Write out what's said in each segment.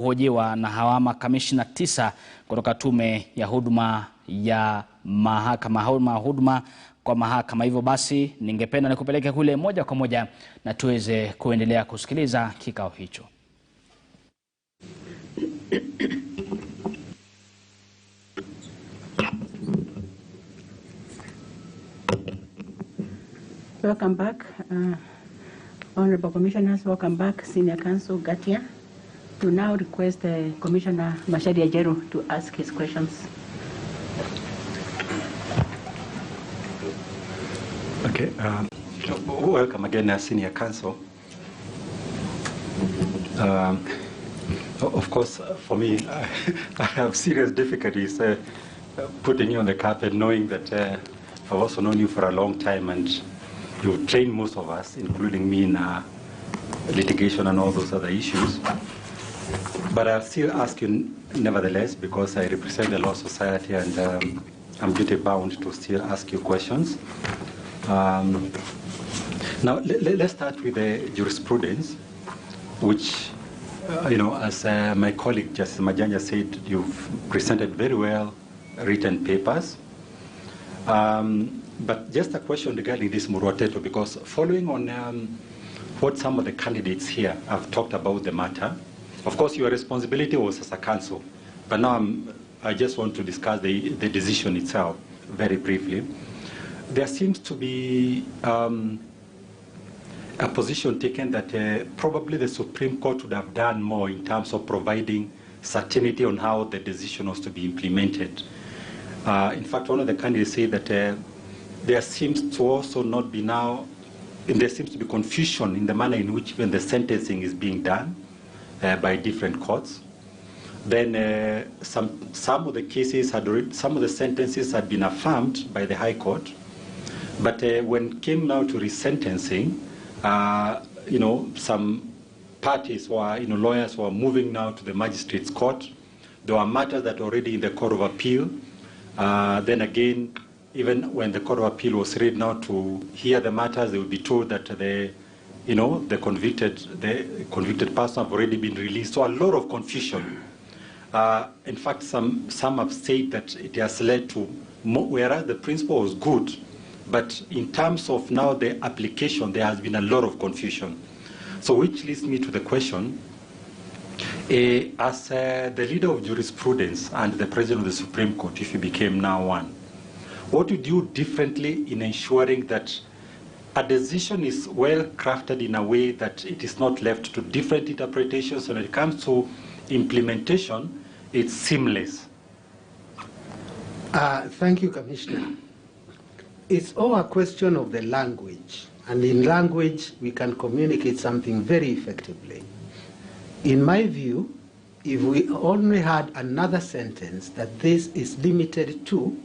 Hojiwa na hawama kamishna 9 kutoka tume ya huduma ya mahakama, huduma kwa mahakama. Hivyo basi ningependa nikupeleke kule moja kwa moja na tuweze kuendelea kusikiliza kikao hicho. Welcome back, Honorable Commissioners. Welcome back, Senior Counsel Ngatia. To now request Commissioner Macharia Jero to ask his questions. Okay. Welcome again, Senior Counsel. Of course, for me, I have serious difficulties putting you on the carpet, knowing that I've also known you for a long time, and you've trained most of us, including me, in litigation and all those other issues. But I'll still ask you nevertheless, because I represent the law society and I'm duty bound to still ask you questions. Now, let's start with the jurisprudence, which, as my colleague Justice Majanja said, you've presented very well written papers. But just a question regarding this Muruateto, because following on what some of the candidates here have talked about the matter, of course your responsibility was as a counsel, but now I just want to discuss the decision itself very briefly. There seems to be a position taken that probably the Supreme Court would have done more in terms of providing certainty on how the decision was to be implemented. In fact, one of the candidates said that there seems to also not be now, there seems to be confusion in the manner in which even the sentencing is being done by different courts. Then some of the cases had already, some of the sentences had been affirmed by the High Court, but when it came now to resentencing, some parties or lawyers were moving now to the magistrates' court. There were matters that were already in the Court of Appeal. Then again, even when the Court of Appeal was ready now to hear the matters, they would be told that the convicted person have already been released. So a lot of confusion. In fact, some have said that it has led to, whereas the principle was good, but in terms of now the application, there has been a lot of confusion. So which leads me to the question, as the leader of jurisprudence and the president of the Supreme Court, if you became now one, what would you do differently in ensuring that a decision is well crafted in a way that it is not left to different interpretations, and when it comes to implementation, it's seamless? Thank you, Commissioner. It's all a question of the language, and in language we can communicate something very effectively. In my view, if we only had another sentence that this is limited to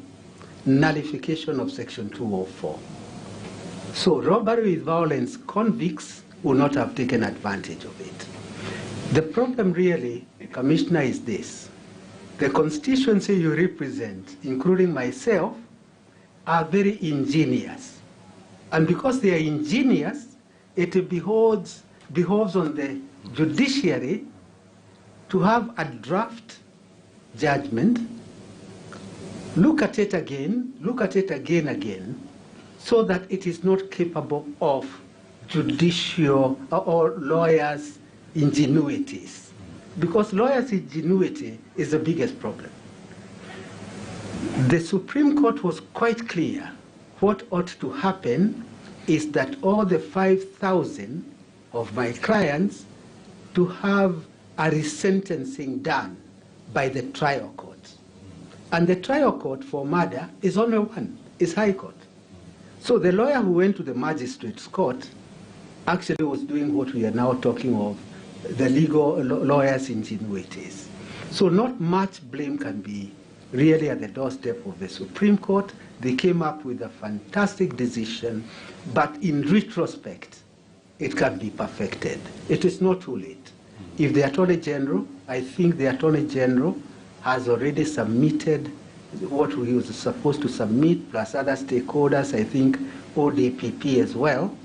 nullification of Section 204. So robbery with violence convicts would not have taken advantage of it. The problem really, Commissioner, is this. The constituency you represent, including myself, are very ingenious. And because they are ingenious, it behoves on the judiciary to have a draft judgment, look at it again, so that it is not capable of judicial or lawyers' ingenuities. Because lawyers' ingenuity is the biggest problem. The Supreme Court was quite clear. What ought to happen is that all the 5,000 of my clients to have a resentencing done by the trial court. And the trial court for murder is only one, is High Court. So the lawyer who went to the magistrate's court actually was doing what we are now talking of, the legal lawyers' ingenuities. So not much blame can be really at the doorstep of the Supreme Court. They came up with a fantastic decision, but in retrospect, it can be perfected. It is not too late. If the Attorney General, I think the Attorney General has already submitted what he was supposed to submit, plus other stakeholders, I think ODPP as well.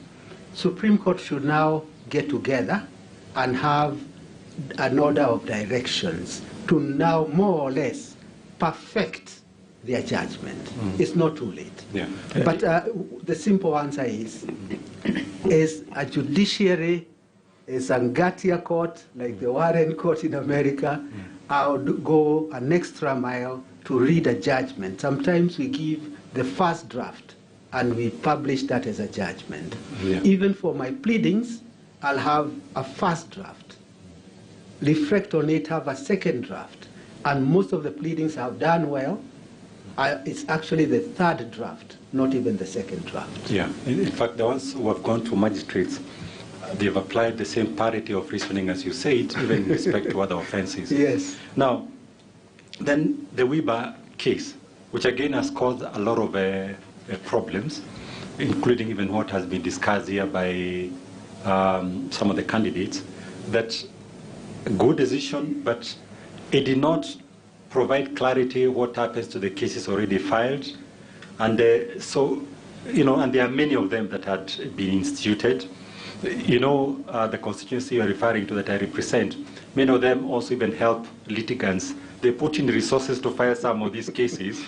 Supreme Court should now get together and have an order of directions to now more or less perfect their judgment. It's not too late. Yeah. But the simple answer is a judiciary, is a Ngatia court, like the Warren court in America, I would go an extra mile to read a judgment. Sometimes we give the first draft and we publish that as a judgment. Yeah. Even for my pleadings, I'll have a first draft, reflect on it, have a second draft, and most of the pleadings have done well. It's actually the third draft, not even the second draft. Yeah, in fact, the ones who have gone to magistrates, they've applied the same parity of reasoning as you said, even in respect to other offenses. Yes. Now, then the Weber case, which again has caused a lot of problems, including even what has been discussed here by some of the candidates, that good decision, but it did not provide clarity what happens to the cases already filed. And so, you know, and there are many of them that had been instituted. You know, the constituency you're referring to that I represent, many of them also even help litigants. They put in resources to file some of these cases,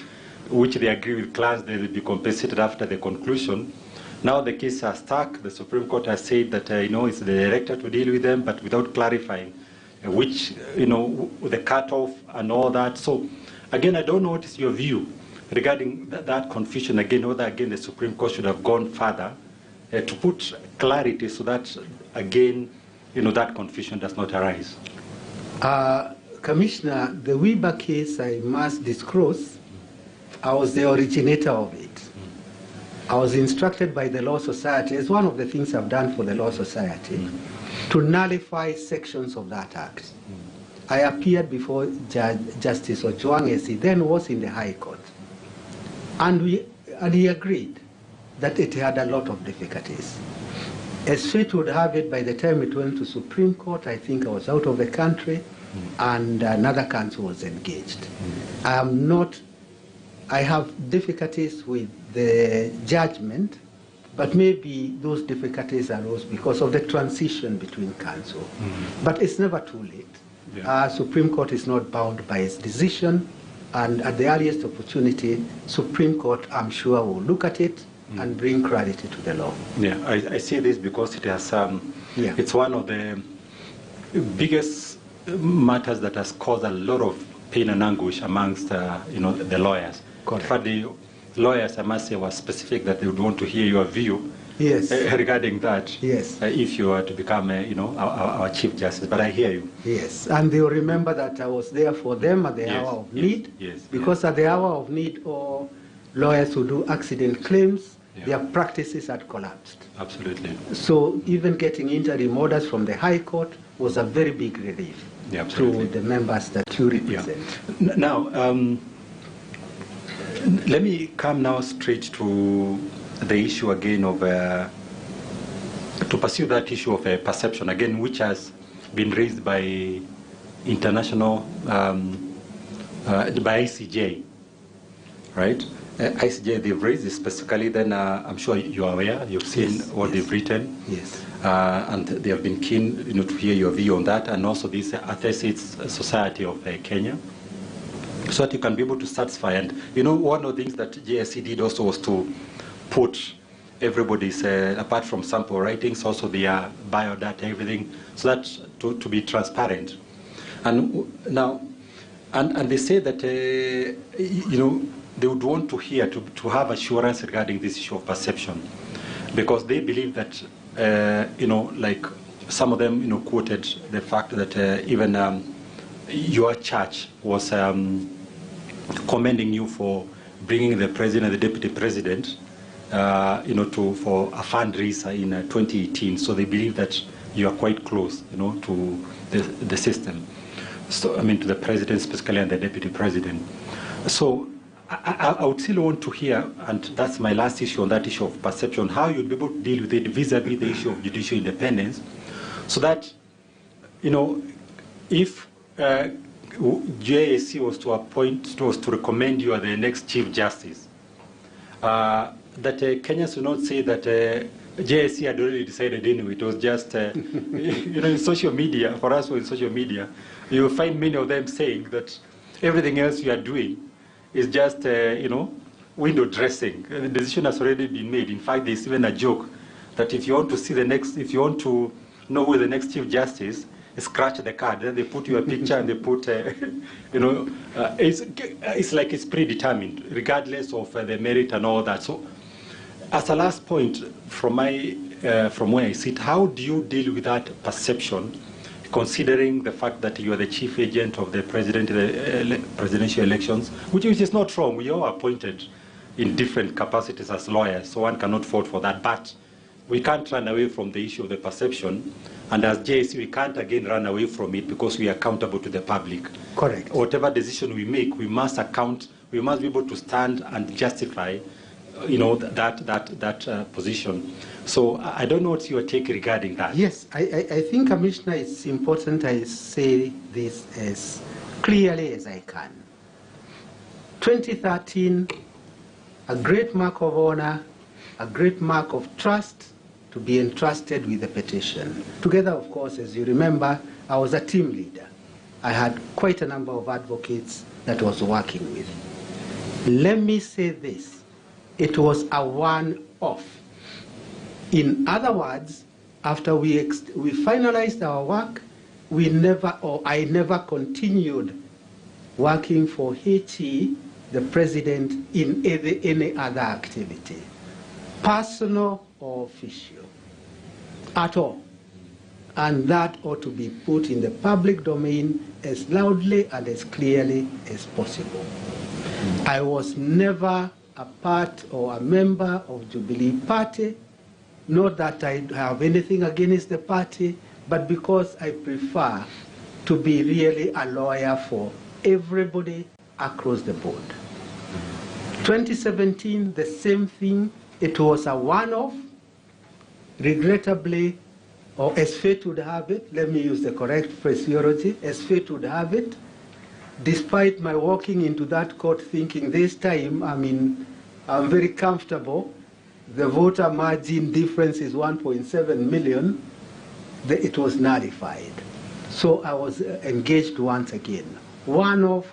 which they agree with clans, they will be compensated after the conclusion. Now the cases are stuck. The Supreme Court has said that, you know, it's the director to deal with them, but without clarifying which, you know, the cutoff and all that. So, again, I don't know what is your view regarding that confusion. Again, whether, again, the Supreme Court should have gone further to put clarity so that, again, you know, that confusion does not arise. Commissioner, the Weber case, I must disclose, I was the originator of it. I was instructed by the Law Society, as one of the things I've done for the Law Society, to nullify sections of that act. I appeared before Justice Ojwang, as he then was in the High Court, and he agreed that it had a lot of difficulties. As fate would have it, by the time it went to Supreme Court, I think I was out of the country, and another counsel was engaged. I have difficulties with the judgment, but maybe those difficulties arose because of the transition between counsel. But it's never too late. Yeah. Supreme Court is not bound by its decision, and at the earliest opportunity, Supreme Court, I'm sure, will look at it and bring clarity to the law. Yeah, I see this because it has, it's one of the biggest matters that has caused a lot of pain and anguish amongst, you know, the lawyers. Correct. In fact, the lawyers, I must say, were specific that they would want to hear your view. Yes. Regarding that. Yes. If you are to become, you know, our Chief Justice. But I hear you. Yes, and they'll remember that I was there for them at the hour of need. Yes. Because at the hour of need, all lawyers who do accident claims, their practices had collapsed. Absolutely. So even getting interim orders from the High Court was a very big relief to the members that you represent. Yeah. Now, let me come now straight to the issue again of, to pursue that issue of perception, again, which has been raised by international, by ICJ, right? ICJ, they've raised this specifically, then I'm sure you are aware, you've seen what they've written. Yes. And they have been keen, you know, to hear your view on that, and also this Authoritative Society of Kenya, so that you can be able to satisfy. And, you know, one of the things that JSC did also was to put everybody's, apart from sample writings, also their biodata, everything, so that to be transparent. And now, and they say that, you know, they would want to hear, to have assurance regarding this issue of perception, because they believe that, you know, like some of them, you know, quoted the fact that even your church was commending you for bringing the president and the deputy president, you know, for a fundraiser in 2018. So they believe that you are quite close, you know, to the system. So, I mean, to the president specifically and the deputy president. So I would still want to hear, and that's my last issue on that issue of perception, how you'd be able to deal with it vis-a-vis the issue of judicial independence, so that, you know, if JSC was to appoint, was to recommend you as the next Chief Justice, that Kenyans will not say that JSC had already decided anyway. It was just, you know, in social media, for us in social media, you will find many of them saying that everything else you are doing is just, you know, window dressing. The decision has already been made. In fact, there's even a joke that if you want to see the next, if you want to know who the next Chief Justice, scratch the card. Then they put your picture and they put, you know, it's like it's predetermined, regardless of the merit and all that. So, as a last point, from where I sit, how do you deal with that perception, considering the fact that you are the chief agent of the presidential elections, which is not wrong. We are appointed in different capacities as lawyers, so one cannot fault for that. But we can't run away from the issue of the perception, and as JSC, we can't again run away from it because we are accountable to the public. Correct. Whatever decision we make, we must be able to stand and justify, you know, that position. So I don't know what's your take regarding that. Yes, I think, Commissioner, it's important I say this as clearly as I can. 2013, a great mark of honor, a great mark of trust to be entrusted with the petition. Together, of course, as you remember, I was a team leader. I had quite a number of advocates that I was working with. Let me say this, it was a one-off. In other words, after we finalized our work, I never continued working for HE, the president, in any other activity, personal or official, at all. And that ought to be put in the public domain as loudly and as clearly as possible. I was never a part or a member of Jubilee Party, not that I have anything against the party, but because I prefer to be really a lawyer for everybody across the board. 2017, the same thing. It was a one-off. Regrettably, or as fate would have it, let me use the correct phraseology, as fate would have it, despite my walking into that court thinking this time, I'm very comfortable, the voter margin difference is 1.7 million, it was nullified. So I was engaged once again. One-off.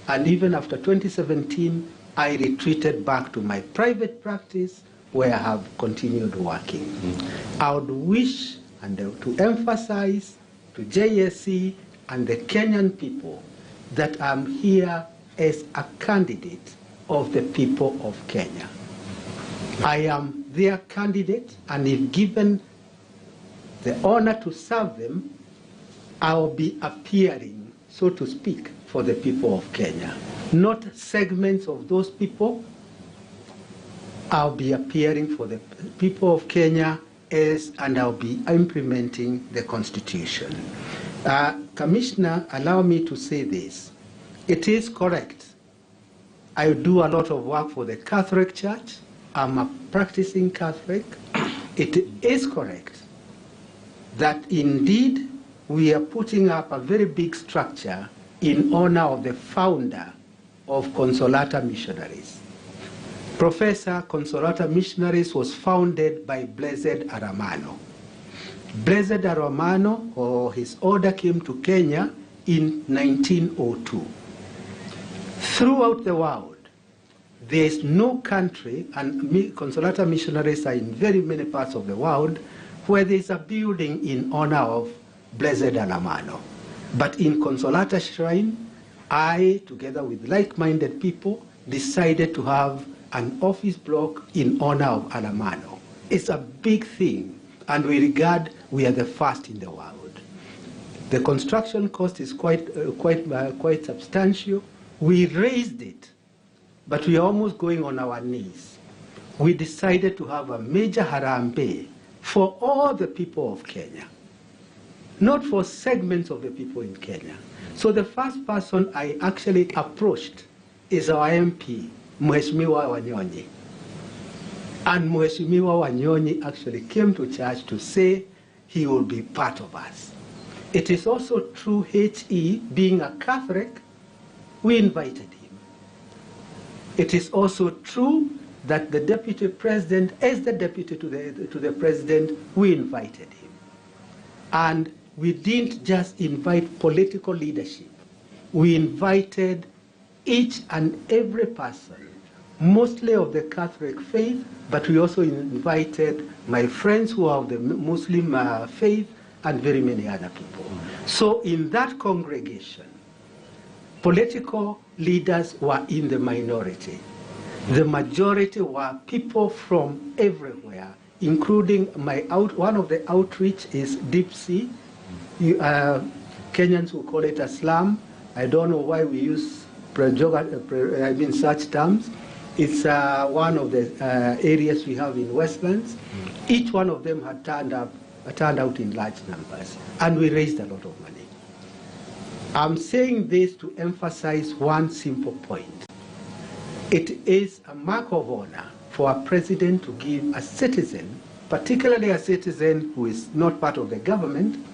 And even after 2017, I retreated back to my private practice where I have continued working. I would wish and to emphasize to JSC and the Kenyan people that I'm here as a candidate of the people of Kenya. I am their candidate, and if given the honor to serve them, I will be appearing, so to speak, for the people of Kenya. Not segments of those people. I'll be appearing for the people of Kenya and I'll be implementing the Constitution. Commissioner, allow me to say this. It is correct. I do a lot of work for the Catholic Church. I'm a practicing Catholic. It is correct that indeed we are putting up a very big structure in honor of the founder of Consolata Missionaries. Professor Consolata Missionaries was founded by Blessed Aramano. Blessed Aramano, or his order, came to Kenya in 1902. Throughout the world, there is no country, and Consolata Missionaries are in very many parts of the world, where there is a building in honor of Blessed Aramano. But in Consolata Shrine, I, together with like-minded people, decided to have an office block in honor of Aramano. It's a big thing, and we are the first in the world. The construction cost is quite substantial. We raised it, but we are almost going on our knees. We decided to have a major harambe for all the people of Kenya, not for segments of the people in Kenya. So the first person I actually approached is our MP, Mheshimiwa Wanyonyi. And Mheshimiwa Wanyonyi actually came to church to say he will be part of us. It is also true, HE, being a Catholic, we invited him. It is also true that the deputy president, as the deputy to the president, we invited him. And we didn't just invite political leadership. We invited each and every person, mostly of the Catholic faith, but we also invited my friends who are of the Muslim faith and very many other people. So in that congregation, political leaders were in the minority. The majority were people from everywhere, including one of the outreach is deep sea. Kenyans will call it a slum. I don't know why we use such terms. It's one of the areas we have in Westlands. Each one of them had turned out in large numbers, and we raised a lot of money. I'm saying this to emphasize one simple point. It is a mark of honor for a president to give a citizen, particularly a citizen who is not part of the government,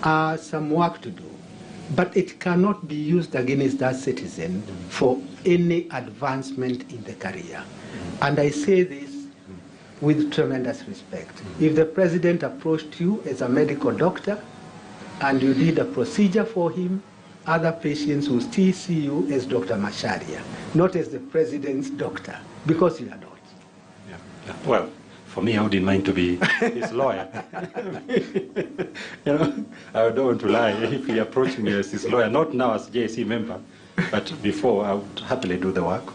some work to do. But it cannot be used against that citizen for any advancement in the career. And I say this with tremendous respect. If the president approached you as a medical doctor and you did a procedure for him, other patients will still see you as Dr. Macharia, not as the president's doctor, because you are not. Yeah. Well, for me, I wouldn't mind to be his lawyer. I don't want to lie. If he approached me as his lawyer, not now as JSC member, but before, I would happily do the work.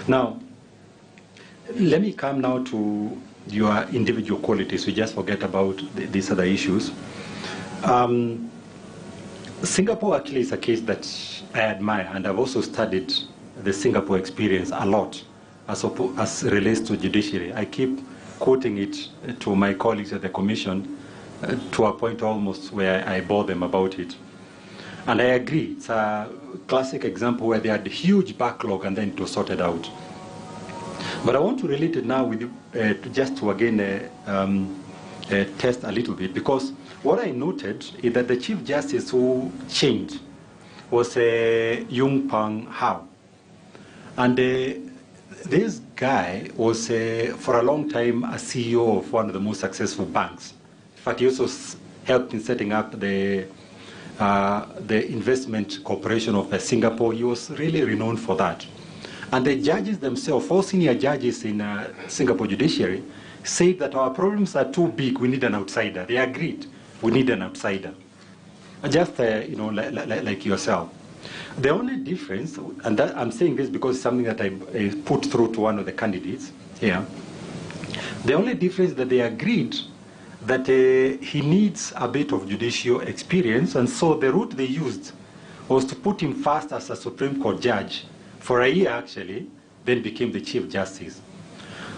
Now, let me come now to your individual qualities. We just forget about these other issues. Singapore actually is a case that I admire, and I've also studied the Singapore experience a lot as relates to judiciary. I keep quoting it to my colleagues at the Commission to a point almost where I bore them about it. And I agree, it's a classic example where they had a huge backlog and then it was sorted out. But I want to relate it now with you, just to again test a little bit, because what I noted is that the Chief Justice who changed was Yung Pang Hao. And this guy was, for a long time, a CEO of one of the most successful banks. In fact, he also helped in setting up the investment corporation of Singapore. He was really renowned for that. And the judges themselves, all senior judges in Singapore Judiciary, said that our problems are too big, we need an outsider. They agreed, we need an outsider. Just, like yourself. The only difference, and that, I'm saying this because it's something that I put through to one of the candidates here. The only difference that they agreed that he needs a bit of judicial experience, and so the route they used was to put him first as a Supreme Court judge for a year actually, then became the Chief Justice.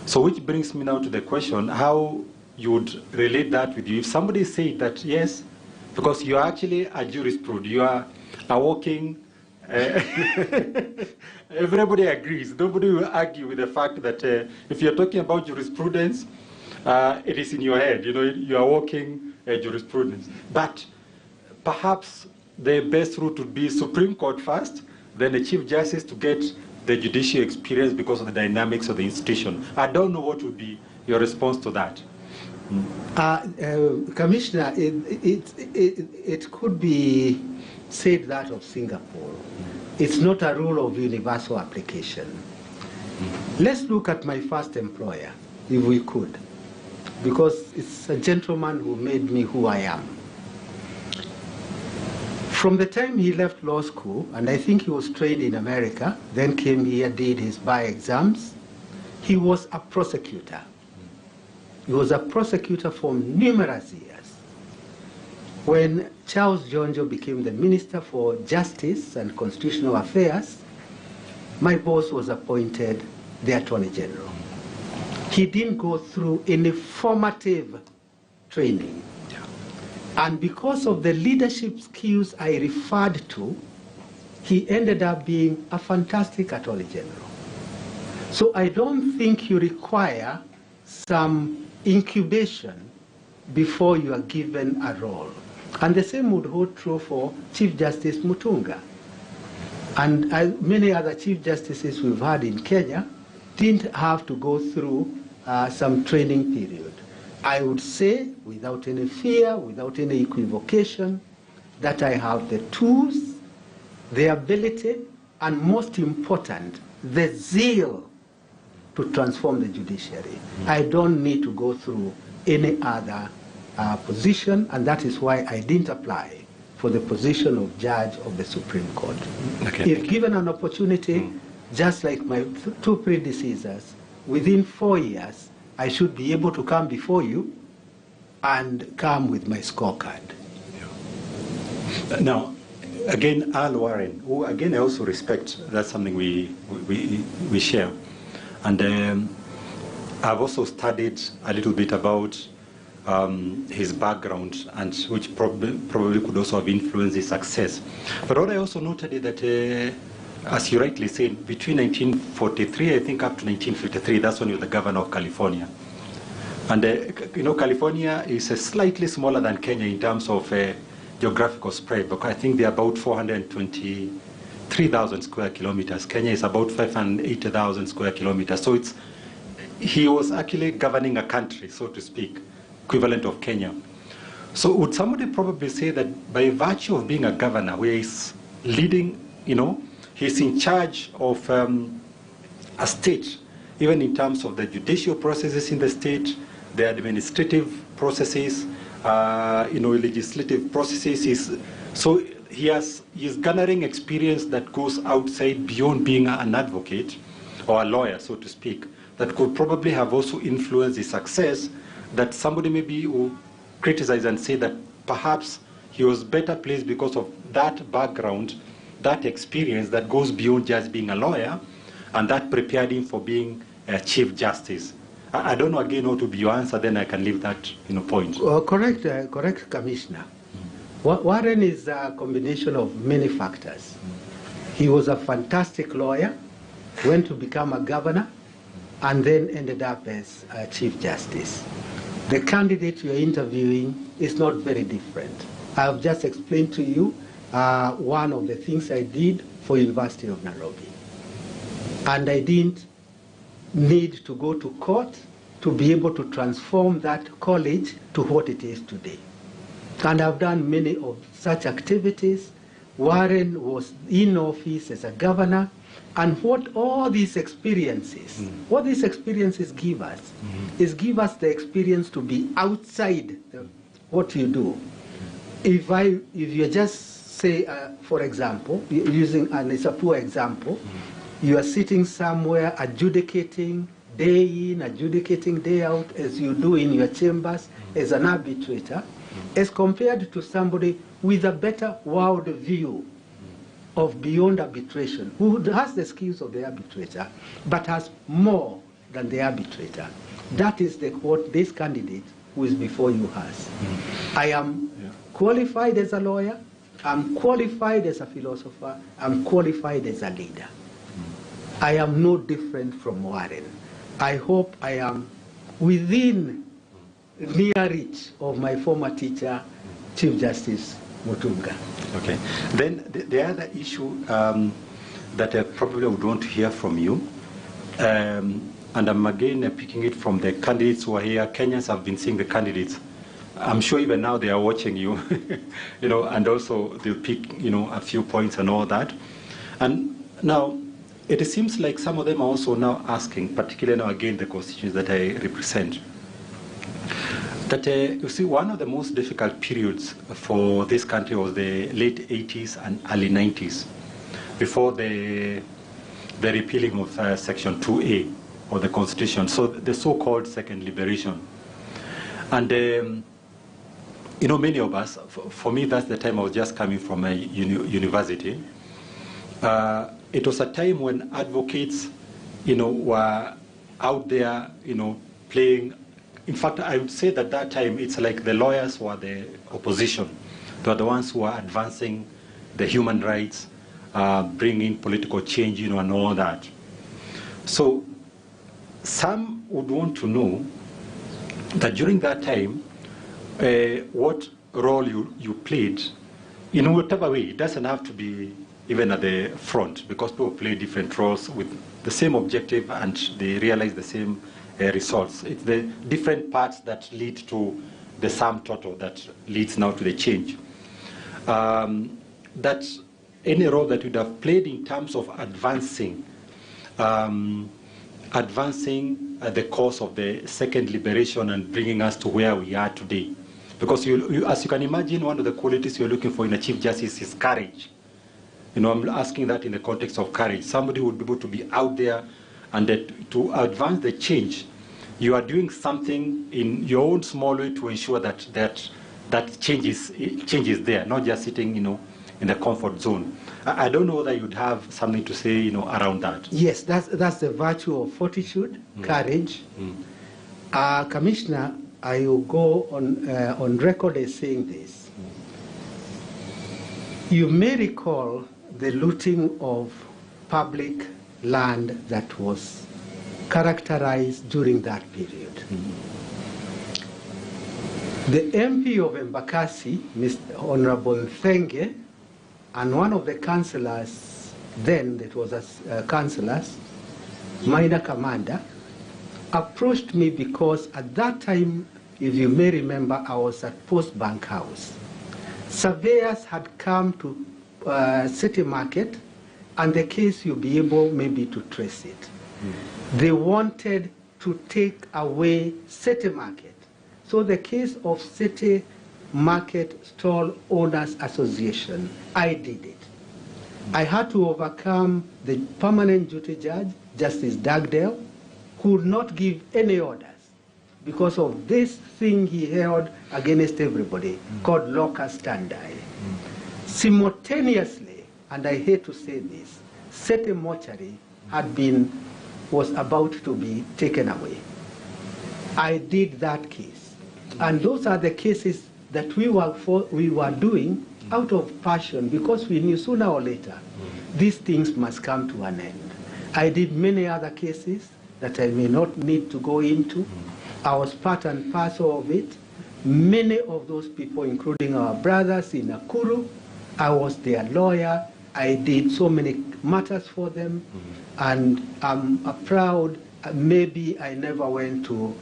So which brings me now to the question, how you would relate that with you. If somebody said that, yes, because you are actually a jurisprudent, you are a walking, everybody agrees. Nobody will argue with the fact that if you're talking about jurisprudence, it is in your head, you are walking jurisprudence. But perhaps the best route would be Supreme Court first, then the Chief Justice to get the judicial experience because of the dynamics of the institution. I don't know what would be your response to that. Commissioner, it could be said that of Singapore. It's not a rule of universal application. Let's look at my first employer, if we could, because it's a gentleman who made me who I am. From the time he left law school, and I think he was trained in America, then came here, did his bar exams, he was a prosecutor. He was a prosecutor for numerous years. When Charles Jonjo became the Minister for Justice and Constitutional Affairs, my boss was appointed the Attorney General. He didn't go through any formative training. And because of the leadership skills I referred to, he ended up being a fantastic Attorney General. So I don't think you require some incubation before you are given a role. And the same would hold true for Chief Justice Mutunga. And many other Chief Justices we've had in Kenya, didn't have to go through some training period. I would say, without any fear, without any equivocation, that I have the tools, the ability, and most important, the zeal to transform the judiciary. I don't need to go through any other position, and that is why I didn't apply for the position of judge of the Supreme Court. Okay, if given an opportunity, just like my two predecessors, within 4 years, I should be able to come before you and come with my scorecard. Now, again, Al Warren, who again I also respect, that's something we share. And I've also studied a little bit about his background, and which probably could also have influenced his success. But what I also noted is that, as you rightly said, between 1943, I think, up to 1953, that's when he was the governor of California. And you know, California is slightly smaller than Kenya in terms of geographical spread, because I think they're about 423,000 square kilometers. Kenya is about 580,000 square kilometers. So he was actually governing a country, so to speak, equivalent of Kenya. So would somebody probably say that by virtue of being a governor, where he's leading, you know, he's in charge of a state, even in terms of the judicial processes in the state, the administrative processes, you know, legislative processes. So he's garnering experience that goes outside, beyond being an advocate or a lawyer, so to speak, that could probably have also influenced his success, that somebody maybe will criticize and say that perhaps he was better placed because of that background, that experience that goes beyond just being a lawyer, and that prepared him for being a Chief Justice. I don't know, again, how to be your answer, then I can leave that, you know, point. Correct, Commissioner. Warren is a combination of many factors. He was a fantastic lawyer, went to become a governor, and then ended up as a Chief Justice. The candidate you're interviewing is not very different. I've just explained to you one of the things I did for University of Nairobi. And I didn't need to go to court to be able to transform that college to what it is today. And I've done many of such activities. Warren was in office as a governor, and what all these experiences, what these experiences give us, is give us the experience to be outside what you do. If you just say, for example, using, and it's a poor example, you are sitting somewhere adjudicating day in, adjudicating day out, as you do in your chambers as an arbitrator, as compared to somebody with a better world view of beyond arbitration, who has the skills of the arbitrator, but has more than the arbitrator. That is what this candidate who is before you has. I am qualified as a lawyer, I'm qualified as a philosopher, I'm qualified as a leader. I am no different from Warren. I hope I am within near reach of my former teacher, Chief Justice Mutunga. Okay. Then the other issue that I probably would want to hear from you, and I'm again picking it from the candidates who are here. Kenyans have been seeing the candidates. I'm sure even now they are watching you, you know, and also they'll pick, you know, a few points and all that. And now, it seems like some of them are also now asking, particularly now again the constituents that I represent, that you see, one of the most difficult periods for this country was the late 80s and early 90s, before the repealing of Section 2A of the Constitution, so the so-called Second Liberation. And you know, many of us, for me, that's the time I was just coming from a university. It was a time when advocates, you know, were out there, you know, playing. In fact, I would say that time it's like the lawyers were the opposition. They were the ones who were advancing the human rights, bringing political change, you know, and all that. So some would want to know that during that time, what role you played, in whatever way. It doesn't have to be even at the front, because people play different roles with the same objective and they realize the same results. It's the different parts that lead to the sum total that leads now to the change. That any role that you'd have played in terms of advancing the cause of the second liberation and bringing us to where we are today. Because as you can imagine, one of the qualities you're looking for in a Chief Justice is courage. I'm asking that in the context of courage. Somebody who would be able to be out there and to advance the change. You are doing something in your own small way to ensure that change is there, not just sitting, in the comfort zone. I don't know whether you'd have something to say, around that. Yes, that's the virtue of fortitude, courage. Commissioner, I will go on record as saying this. You may recall the looting of public land that was characterized during that period. The MP of Embakasi, Mr. Honorable Thenge, and one of the councillors then, that was councillors, minor commander, approached me because at that time, if you may remember, I was at Post Bank House. Surveyors had come to City Market, and the case you'll be able maybe to trace it. They wanted to take away City Market. So the case of City Market Stall Owners Association, I did it. I had to overcome the permanent duty judge, Justice Dugdale, who would not give any orders because of this thing he held against everybody, called locus standi. Simultaneously, and I hate to say this, City Mortuary was about to be taken away. I did that case. And those are the cases that we were doing out of passion, because we knew sooner or later these things must come to an end. I did many other cases that I may not need to go into. I was part and parcel of it. Many of those people, including our brothers in Nakuru, I was their lawyer. I did so many matters for them, and I'm proud. Maybe I never went to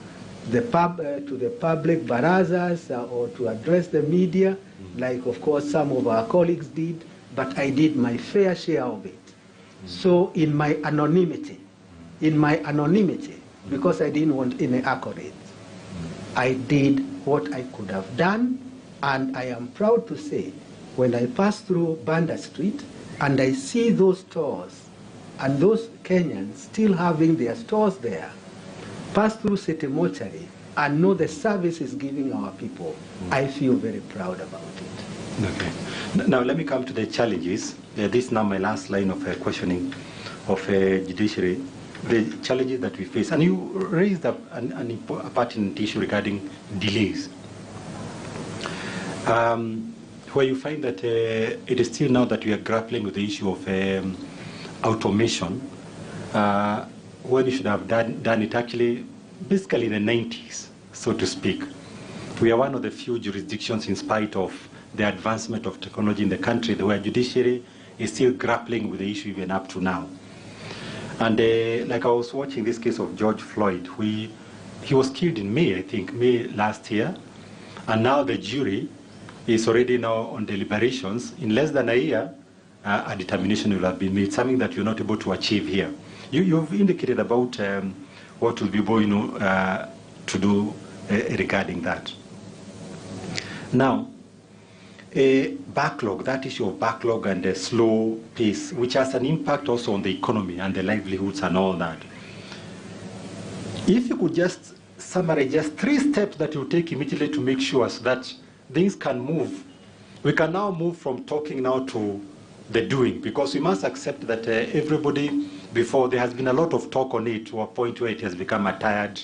the public barazas or to address the media, like of course some of our colleagues did, but I did my fair share of it. So in my anonymity, because I didn't want any accolades, I did what I could have done, and I am proud to say, when I pass through Banda Street and I see those stores and those Kenyans still having their stores there, pass through City Mortuary and know the service is giving our people, I feel very proud about it. Okay. Now let me come to the challenges. This is now my last line of questioning of Judiciary. The challenges that we face, and you raised a pertinent issue regarding delays, where you find that it is still now that we are grappling with the issue of automation, when you should have done it actually basically in the 90s, so to speak. We are one of the few jurisdictions, in spite of the advancement of technology in the country, where Judiciary is still grappling with the issue even up to now. And like I was watching this case of George Floyd, he was killed in May, I think, May last year, and now the jury is already now on deliberations. In less than a year, a determination will have been made, something that you're not able to achieve here. You've indicated about what will be able to do regarding that. Now, a backlog, that issue of backlog and the slow pace, which has an impact also on the economy and the livelihoods and all that. If you could just summarize just 3 steps that you take immediately to make sure so that things can move. We can now move from talking now to the doing, because we must accept that everybody, before there has been a lot of talk on it to a point where it has become a tired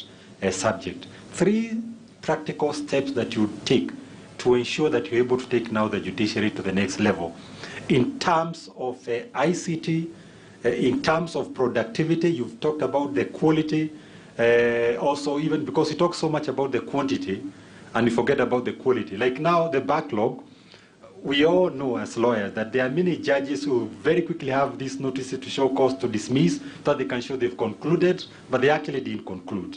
subject. 3 practical steps that you take to ensure that you're able to take now the judiciary to the next level. In terms of ICT, in terms of productivity, you've talked about the quality, also even because you talk so much about the quantity and you forget about the quality. Like now, the backlog, we all know as lawyers that there are many judges who very quickly have these notices to show cause to dismiss, that they can show they've concluded, but they actually didn't conclude.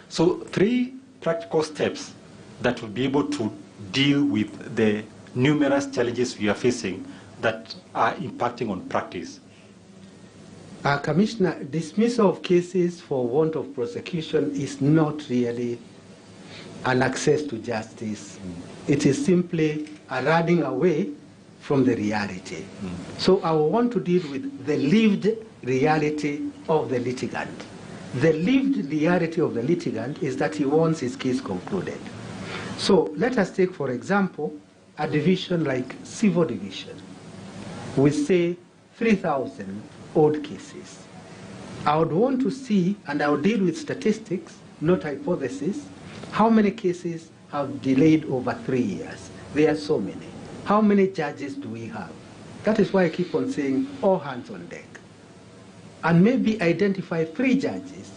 So 3 practical steps that will be able to deal with the numerous challenges we are facing that are impacting on practice. Commissioner, dismissal of cases for want of prosecution is not really an access to justice. It is simply a running away from the reality. So I want to deal with the lived reality of the litigant. The lived reality of the litigant is that he wants his case concluded. So let us take, for example, a division like civil division. We say 3,000 odd cases. I would want to see, and I will deal with statistics, not hypothesis, how many cases have delayed over 3 years. There are so many. How many judges do we have? That is why I keep on saying all hands on deck. And maybe identify 3 judges,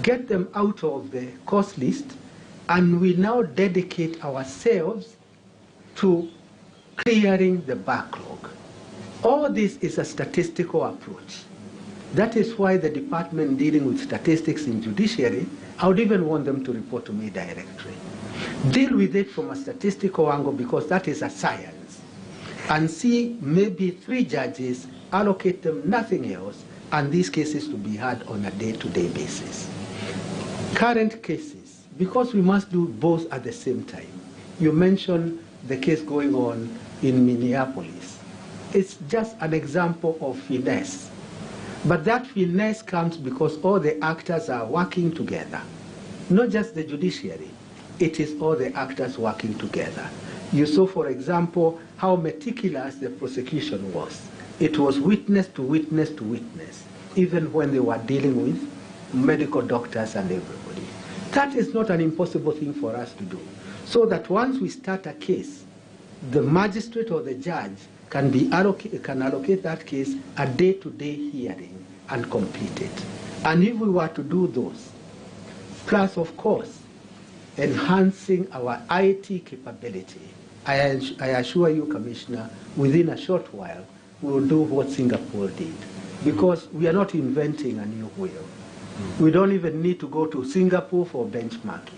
get them out of the cost list, and we now dedicate ourselves to clearing the backlog. All this is a statistical approach. That is why the department dealing with statistics in judiciary, I would even want them to report to me directly. Deal with it from a statistical angle because that is a science. And see maybe 3 judges, allocate them nothing else, and these cases to be had on a day-to-day basis. Current cases, because we must do both at the same time. You mentioned the case going on in Minneapolis. It's just an example of finesse. But that finesse comes because all the actors are working together. Not just the judiciary, it is all the actors working together. You saw, for example, how meticulous the prosecution was. It was witness to witness to witness, even when they were dealing with medical doctors and everybody. That is not an impossible thing for us to do. So that once we start a case, the magistrate or the judge can allocate that case a day-to-day hearing and complete it. And if we were to do those, plus of course, enhancing our IT capability, I assure you, Commissioner, within a short while, we will do what Singapore did. Because we are not inventing a new wheel. We don't even need to go to Singapore for benchmarking.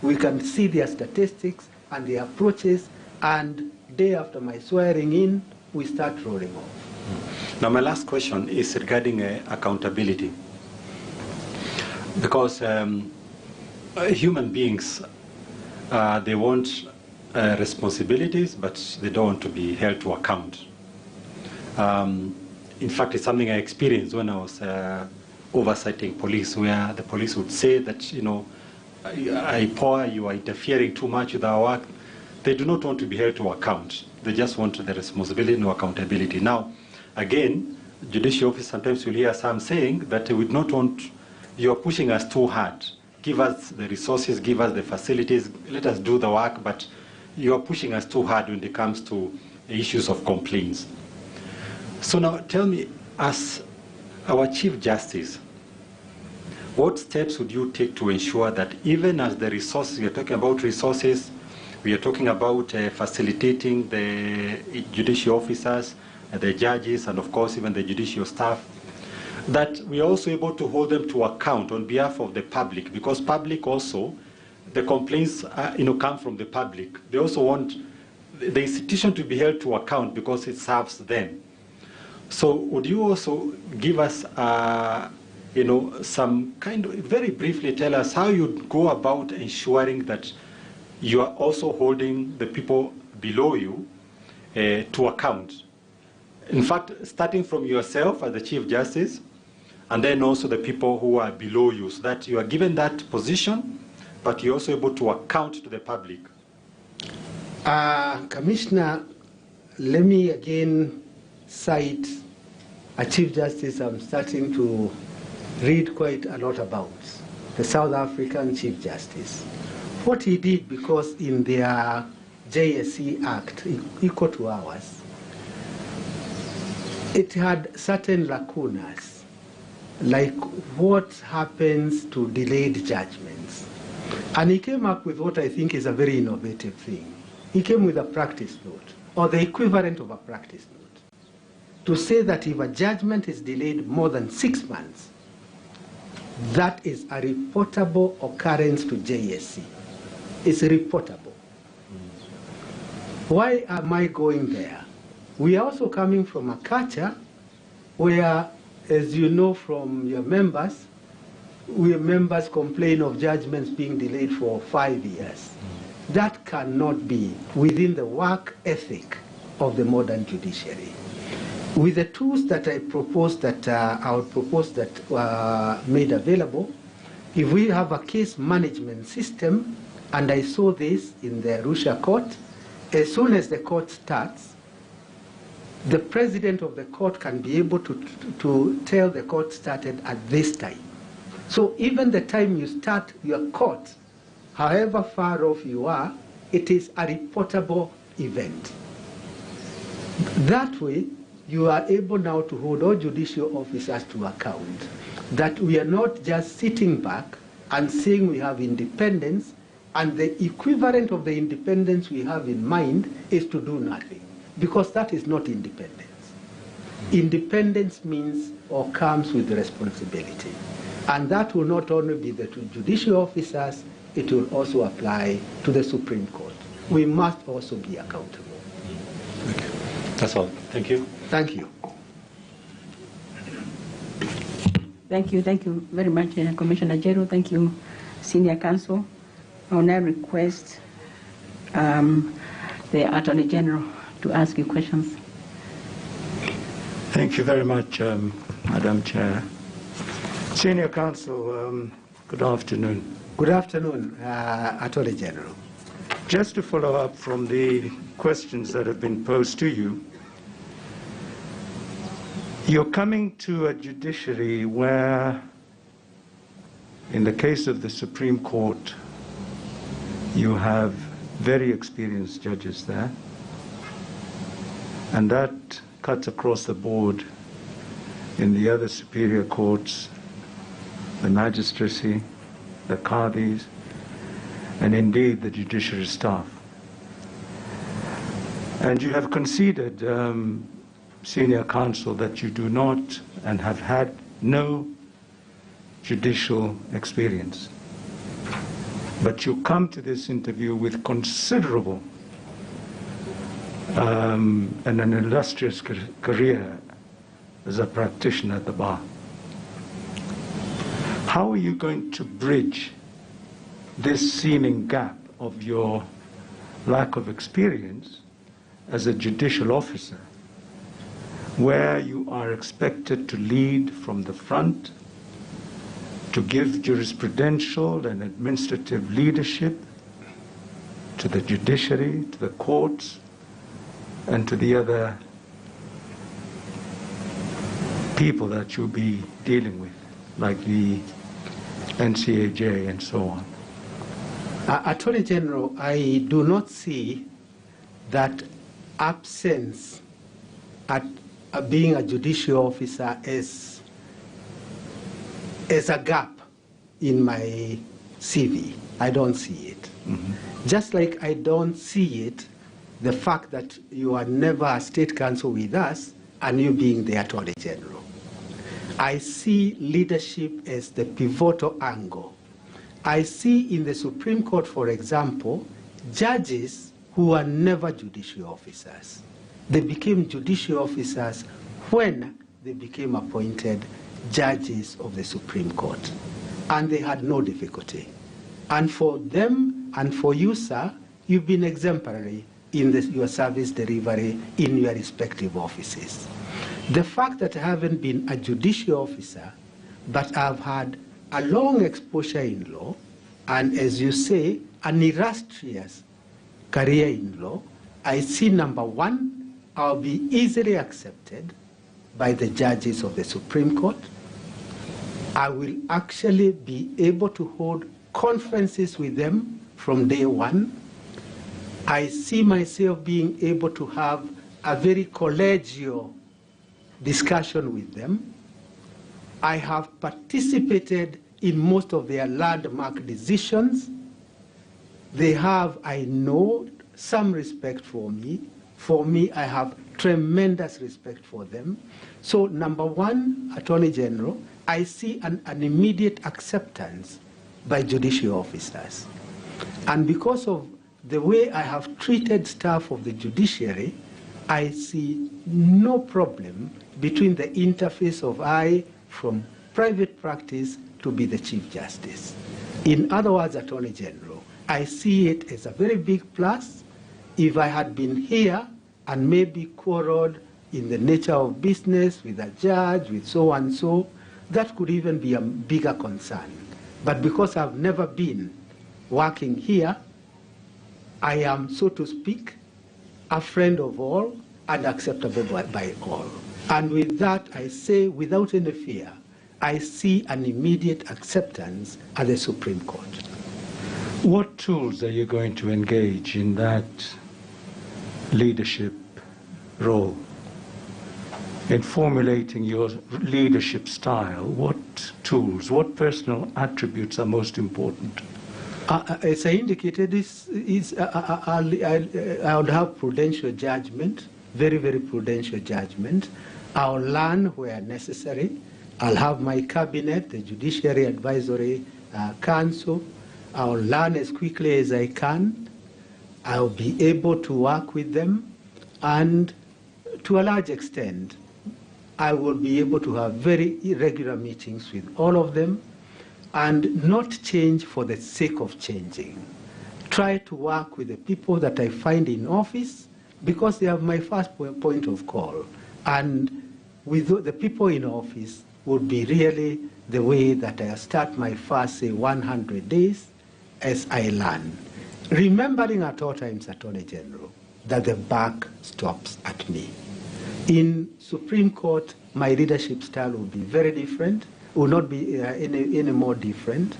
We can see their statistics and their approaches, and day after my swearing in, we start rolling off. Now my last question is regarding accountability. Because human beings, they want responsibilities, but they don't want to be held to account. In fact, it's something I experienced when I was oversighting police, where the police would say that, you know, IPOA, you are interfering too much with our work. They do not want to be held to account. They just want the responsibility and accountability. Now, again, judicial office sometimes you'll hear some saying that they would not want, you're pushing us too hard. Give us the resources, give us the facilities, let us do the work, but you're pushing us too hard when it comes to issues of complaints. So now tell me, as our Chief Justice, what steps would you take to ensure that even as the resources, we are talking about resources, we are talking about facilitating the judicial officers, the judges, and of course even the judicial staff, that we are also able to hold them to account on behalf of the public, because public also, the complaints come from the public. They also want the institution to be held to account because it serves them. So would you also give us some kind of, very briefly tell us how you go about ensuring that you are also holding the people below you to account? In fact, starting from yourself as the Chief Justice, and then also the people who are below you, so that you are given that position, but you're also able to account to the public. Commissioner, let me again cite a Chief Justice I'm starting to read quite a lot about, the South African Chief Justice. What he did, because in their JSC Act, equal to ours, it had certain lacunas, like what happens to delayed judgments. And he came up with what I think is a very innovative thing. He came with a practice note or the equivalent of a practice note, to say that if a judgment is delayed more than 6 months, that is a reportable occurrence to JSC. It's reportable. Why am I going there? We are also coming from a culture where, as you know from your members, we members complain of judgments being delayed for 5 years. That cannot be within the work ethic of the modern judiciary. With the tools that I proposed, that I would propose that made available, if we have a case management system, and I saw this in the Arusha court, as soon as the court starts, the president of the court can be able to tell the court started at this time. So even the time you start your court, however far off you are, it is a reportable event. That way, you are able now to hold all judicial officers to account, that we are not just sitting back and saying we have independence, and the equivalent of the independence we have in mind is to do nothing, because that is not independence. Independence means or comes with responsibility, and that will not only be the judicial officers, it will also apply to the Supreme Court. We must also be accountable. Okay. That's all. Thank you. Thank you. Thank you very much, Commissioner Jeru. Thank you, Senior Counsel. I will now request the Attorney General to ask you questions. Thank you very much, Madam Chair. Senior Counsel, good afternoon. Good afternoon, Attorney General. Just to follow up from the questions that have been posed to you, you're coming to a judiciary where, in the case of the Supreme Court, you have very experienced judges there, and that cuts across the board in the other superior courts, the magistracy, the qadis, and indeed the judiciary staff. And you have conceded, Senior Counsel, that you do not and have had no judicial experience. But you come to this interview with considerable and an illustrious career as a practitioner at the bar. How are you going to bridge this seeming gap of your lack of experience as a judicial officer, where you are expected to lead from the front, to give jurisprudential and administrative leadership to the judiciary, to the courts, and to the other people that you'll be dealing with, like the NCAJ and so on? Attorney General, I do not see that absence at being a judicial officer as a gap in my CV. I don't see it. Mm-hmm. Just like I don't see it, the fact that you are never a state counsel with us and you being the Attorney General. I see leadership as the pivotal angle. I see in the Supreme Court, for example, judges who are never judicial officers. They became judicial officers when they became appointed judges of the Supreme Court. And they had no difficulty. And for them and for you, sir, you've been exemplary in your service delivery in your respective offices. The fact that I haven't been a judicial officer, but I've had a long exposure in law, and as you say, an illustrious career in law, I see, number one, I'll be easily accepted by the judges of the Supreme Court. I will actually be able to hold conferences with them from day one. I see myself being able to have a very collegial discussion with them. I have participated in most of their landmark decisions. They have, I know, some respect for me for me, I have tremendous respect for them. So number one, Attorney General, I see an immediate acceptance by judicial officers. And because of the way I have treated staff of the judiciary, I see no problem between the interface of I from private practice to be the Chief Justice. In other words, Attorney General, I see it as a very big plus. If I had been here and maybe quarreled in the nature of business with a judge, with so and so, that could even be a bigger concern. But because I've never been working here, I am, so to speak, a friend of all and acceptable by all. And with that, I say, without any fear, I see an immediate acceptance at the Supreme Court. What tools are you going to engage in that leadership role? In formulating your leadership style, what tools, what personal attributes are most important? As I indicated, I would have prudential judgment, very, very prudential judgment. I'll learn where necessary. I'll have my cabinet, the Judiciary Advisory Council. I'll learn as quickly as I can. I'll be able to work with them. And to a large extent, I will be able to have very irregular meetings with all of them and not change for the sake of changing. Try to work with the people that I find in office because they are my first point of call. And with the people in office would be really the way that I start my first, say, 100 days as I learn. Remembering at all times, Attorney General, that the buck stops at me. In Supreme Court, my leadership style will be very different, will not be any more different.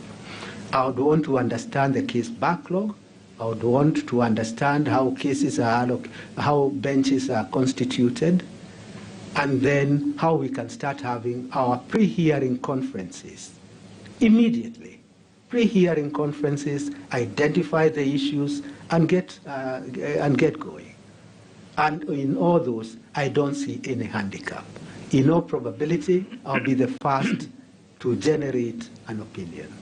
I would want to understand the case backlog. I would want to understand how cases are, how benches are constituted, and then how we can start having our pre-hearing conferences immediately. Pre-hearing conferences, identify the issues, and get going. And in all those, I don't see any handicap. In all probability, I'll be the first to generate an opinion.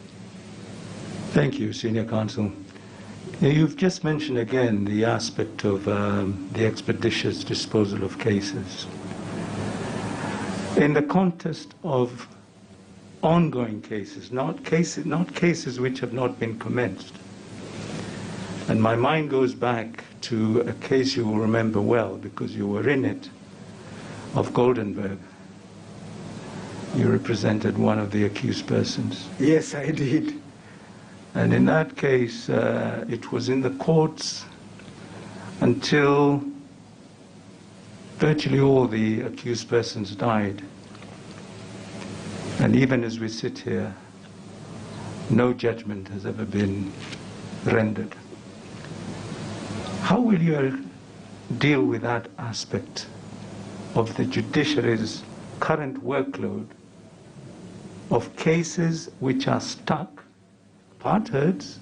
Thank you, Senior Counsel. You've just mentioned again the aspect of the expeditious disposal of cases. In the context of ongoing cases, not cases which have not been commenced. And my mind goes back to a case you will remember well because you were in it, of Goldenberg. You represented one of the accused persons. Yes, I did. And in that case, it was in the courts until virtually all the accused persons died. And even as we sit here, no judgment has ever been rendered. How will you deal with that aspect of the judiciary's current workload of cases which are stuck, part heards?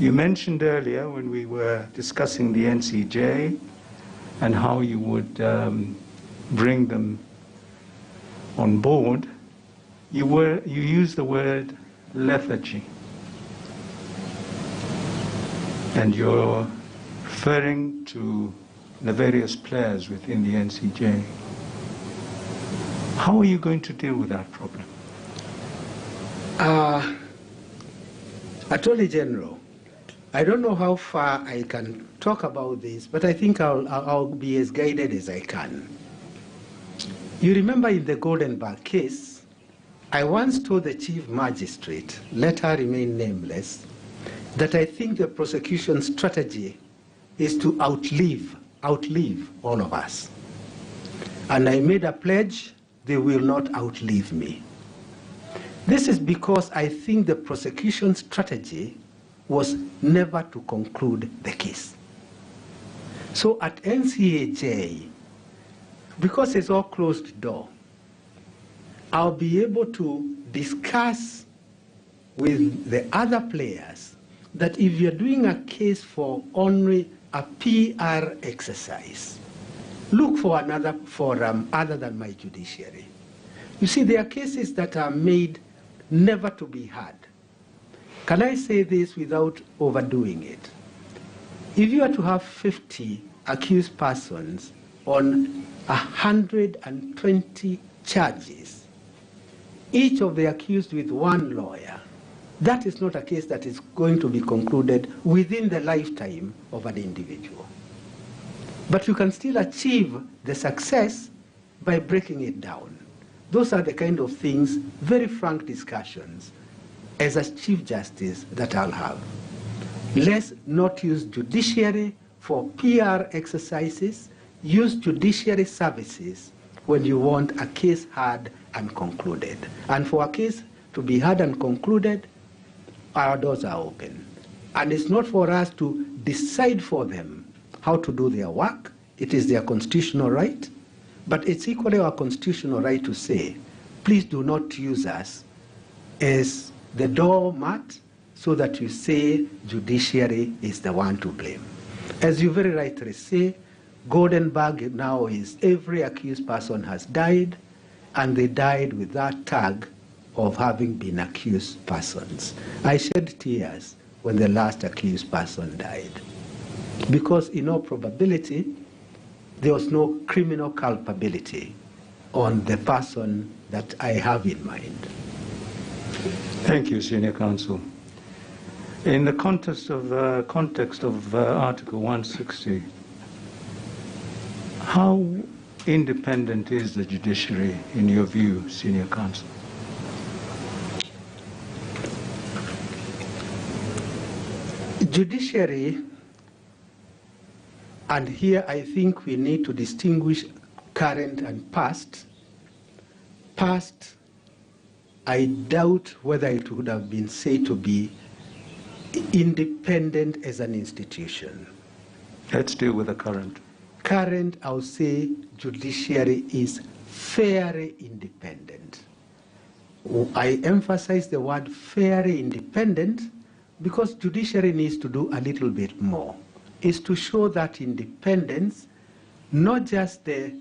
You mentioned earlier when we were discussing the NCJ and how you would bring them on board, you used the word lethargy. And you're referring to the various players within the NCJ. How are you going to deal with that problem? Attorney General, I don't know how far I can talk about this, but I think I'll be as guided as I can. You remember in the Goldenberg case, I once told the Chief Magistrate, let her remain nameless, that I think the prosecution strategy is to outlive all of us. And I made a pledge, they will not outlive me. This is because I think the prosecution strategy was never to conclude the case. So at NCAJ, because it's all closed door, I'll be able to discuss with the other players that if you're doing a case for only a PR exercise. Look for another forum other than my judiciary. You see, there are cases that are made never to be heard. Can I say this without overdoing it? If you are to have 50 accused persons on 120 charges, each of the accused with one lawyer, that is not a case that is going to be concluded within the lifetime of an individual. But you can still achieve the success by breaking it down. Those are the kind of things, very frank discussions, as a Chief Justice that I'll have. Let's not use judiciary for PR exercises. Use judiciary services when you want a case heard and concluded. And for a case to be heard and concluded, our doors are open. And it's not for us to decide for them how to do their work. It is their constitutional right. But it's equally our constitutional right to say, please do not use us as the doormat so that you say judiciary is the one to blame. As you very rightly say, Goldenberg now is every accused person has died, and they died with that tag of having been accused persons. I shed tears when the last accused person died, because in all probability, there was no criminal culpability on the person that I have in mind. Thank you, Senior Counsel. In the context of Article 160, how independent is the judiciary in your view, Senior Counsel? Judiciary, and here I think we need to distinguish current and past. Past, I doubt whether it would have been said to be independent as an institution. Let's deal with the current. Current, I would say judiciary is fairly independent. I emphasize the word fairly independent because judiciary needs to do a little bit more. Is to show that independence, not just the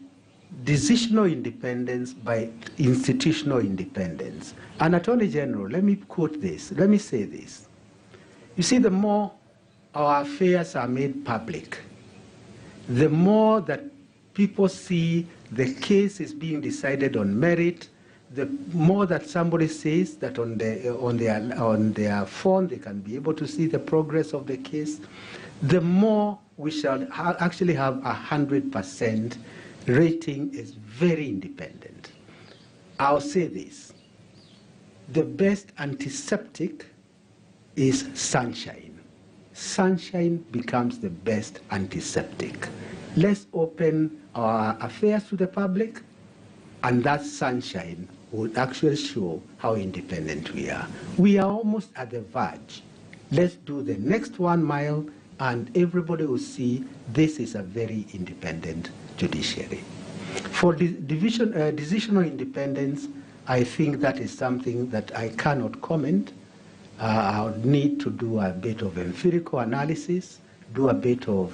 decisional independence, but institutional independence. And Attorney General, let me quote this, let me say this. You see, the more our affairs are made public, the more that people see the case is being decided on merit, the more that somebody says that on their phone they can be able to see the progress of the case, the more we shall actually have 100% rating is very independent. I'll say this. The best antiseptic is sunshine. Sunshine becomes the best antiseptic. Let's open our affairs to the public, and that sunshine will actually show how independent we are. We are almost at the verge. Let's do the next 1 mile, and everybody will see this is a very independent judiciary. For decisional independence, I think that is something that I cannot comment. I'll need to do a bit of empirical analysis, do a bit of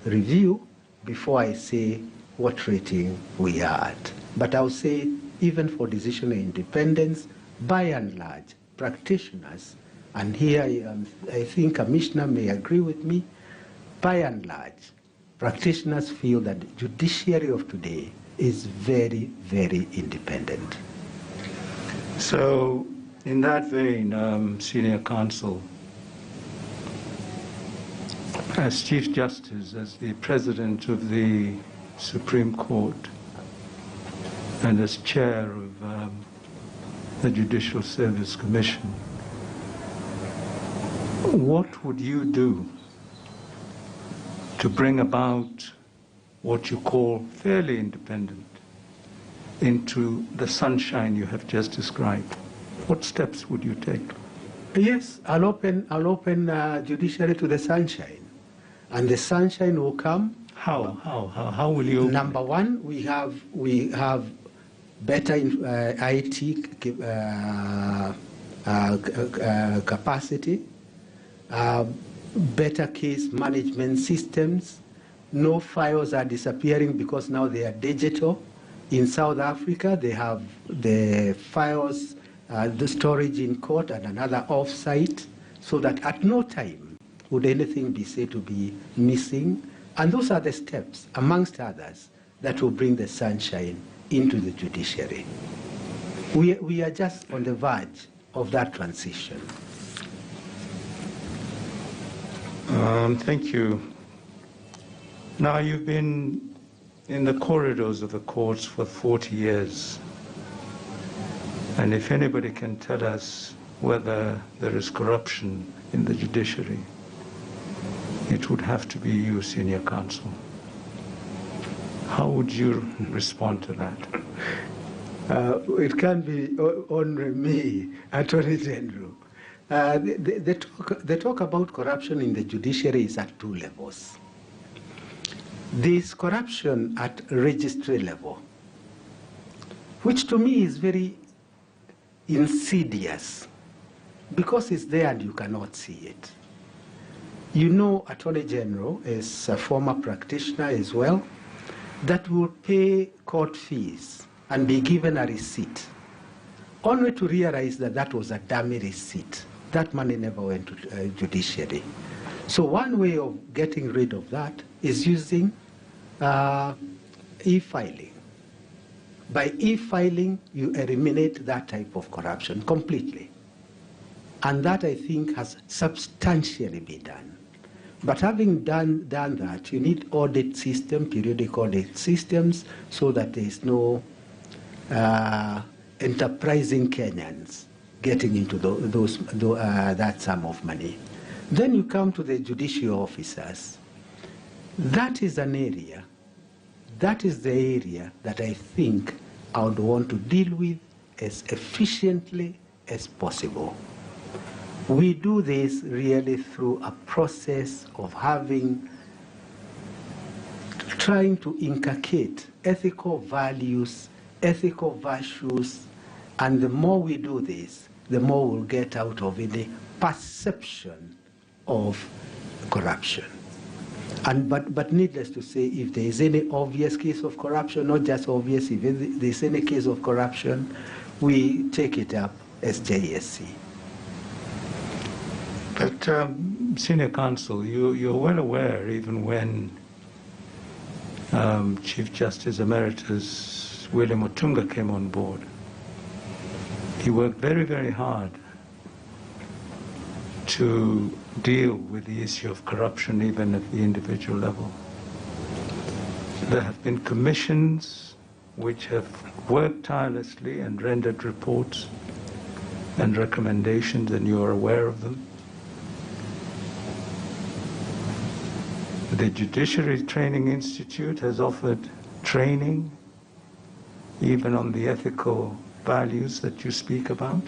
review before I say what rating we are at. But I'll say even for decisional independence, by and large, practitioners, and here I think Commissioner may agree with me, by and large, practitioners feel that the judiciary of today is very, very independent. So, in that vein, Senior Counsel, as Chief Justice, as the President of the Supreme Court, and as Chair of the Judicial Service Commission, what would you do to bring about what you call fairly independent into the sunshine you have just described? What steps would you take? Yes, I'll open judiciary to the sunshine, and the sunshine will come. How will you? Number one, we have better IT capacity. better case management systems. No files are disappearing because now they are digital. In South Africa, they have the files, the storage in court and another off-site, so that at no time would anything be said to be missing. And those are the steps, amongst others, that will bring the sunshine into the judiciary. We are just on the verge of that transition. Thank you. Now, you've been in the corridors of the courts for 40 years. And if anybody can tell us whether there is corruption in the judiciary, it would have to be you, Senior Counsel. How would you respond to that? It can be only me, Attorney General. The talk about corruption in the judiciary is at two levels. There's corruption at registry level, which to me is very insidious because it's there and you cannot see it. You know, Attorney General is a former practitioner as well, that will pay court fees and be given a receipt, only to realize that that was a dummy receipt. That money never went to judiciary. So one way of getting rid of that is using e-filing. By e-filing, you eliminate that type of corruption completely. And that, I think, has substantially been done. But having done that, you need audit system, periodic audit systems, so that there is no enterprising Kenyans getting into that sum of money. Then you come to the judicial officers. That is an area, that is the area that I think I would want to deal with as efficiently as possible. We do this really through a process of trying to inculcate ethical values, ethical virtues, and the more we do this, the more we'll get out of any perception of corruption. But needless to say, if there is any obvious case of corruption, not just obvious, if there is any case of corruption, we take it up as JSC. But Senior Counsel, you're well aware, even when Chief Justice Emeritus William Otunga came on board, he worked very, very hard to deal with the issue of corruption even at the individual level. There have been commissions which have worked tirelessly and rendered reports and recommendations, and you are aware of them. The Judiciary Training Institute has offered training even on the ethical values that you speak about.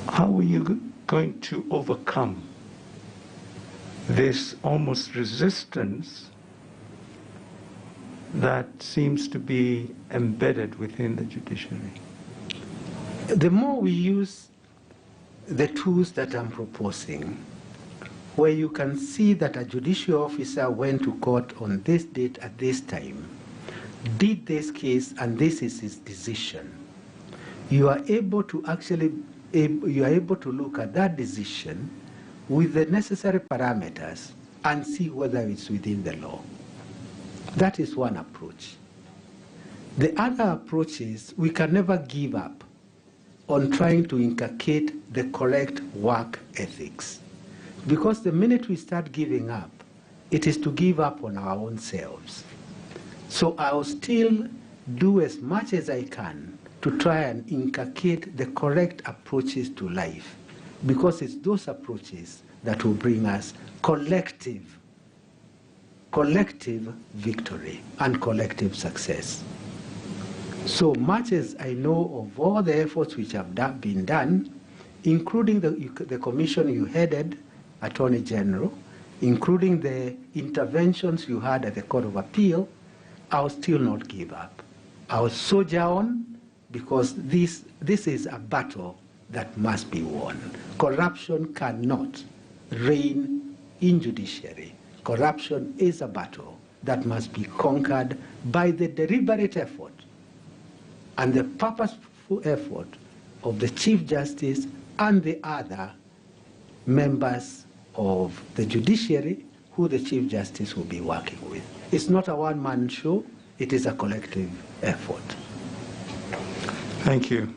How are you going to overcome this almost resistance that seems to be embedded within the judiciary? The more we use the tools that I'm proposing, where you can see that a judicial officer went to court on this date at this time, did this case, and this is his decision, you are able to look at that decision with the necessary parameters and see whether it's within the law. That is one approach. The other approach is we can never give up on trying to inculcate the correct work ethics. Because the minute we start giving up, it is to give up on our own selves. So I'll still do as much as I can to try and inculcate the correct approaches to life, because it's those approaches that will bring us collective victory and collective success. So much as I know of all the efforts which have been done, including the commission you headed, Attorney General, including the interventions you had at the Court of Appeal, I'll still not give up. I'll soldier on, because this is a battle that must be won. Corruption cannot reign in judiciary. Corruption is a battle that must be conquered by the deliberate effort and the purposeful effort of the Chief Justice and the other members of the judiciary who the Chief Justice will be working with. It's not a one-man show, it is a collective effort. Thank you.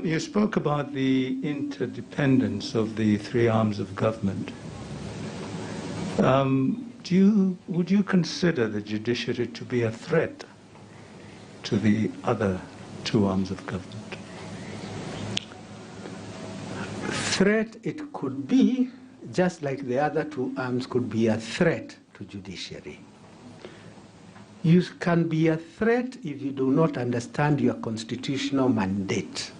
You spoke about the interdependence of the three arms of government. Would you consider the judiciary to be a threat to the other two arms of government? Threat it could be, just like the other two arms could be a threat to judiciary. You can be a threat if you do not understand your constitutional mandate.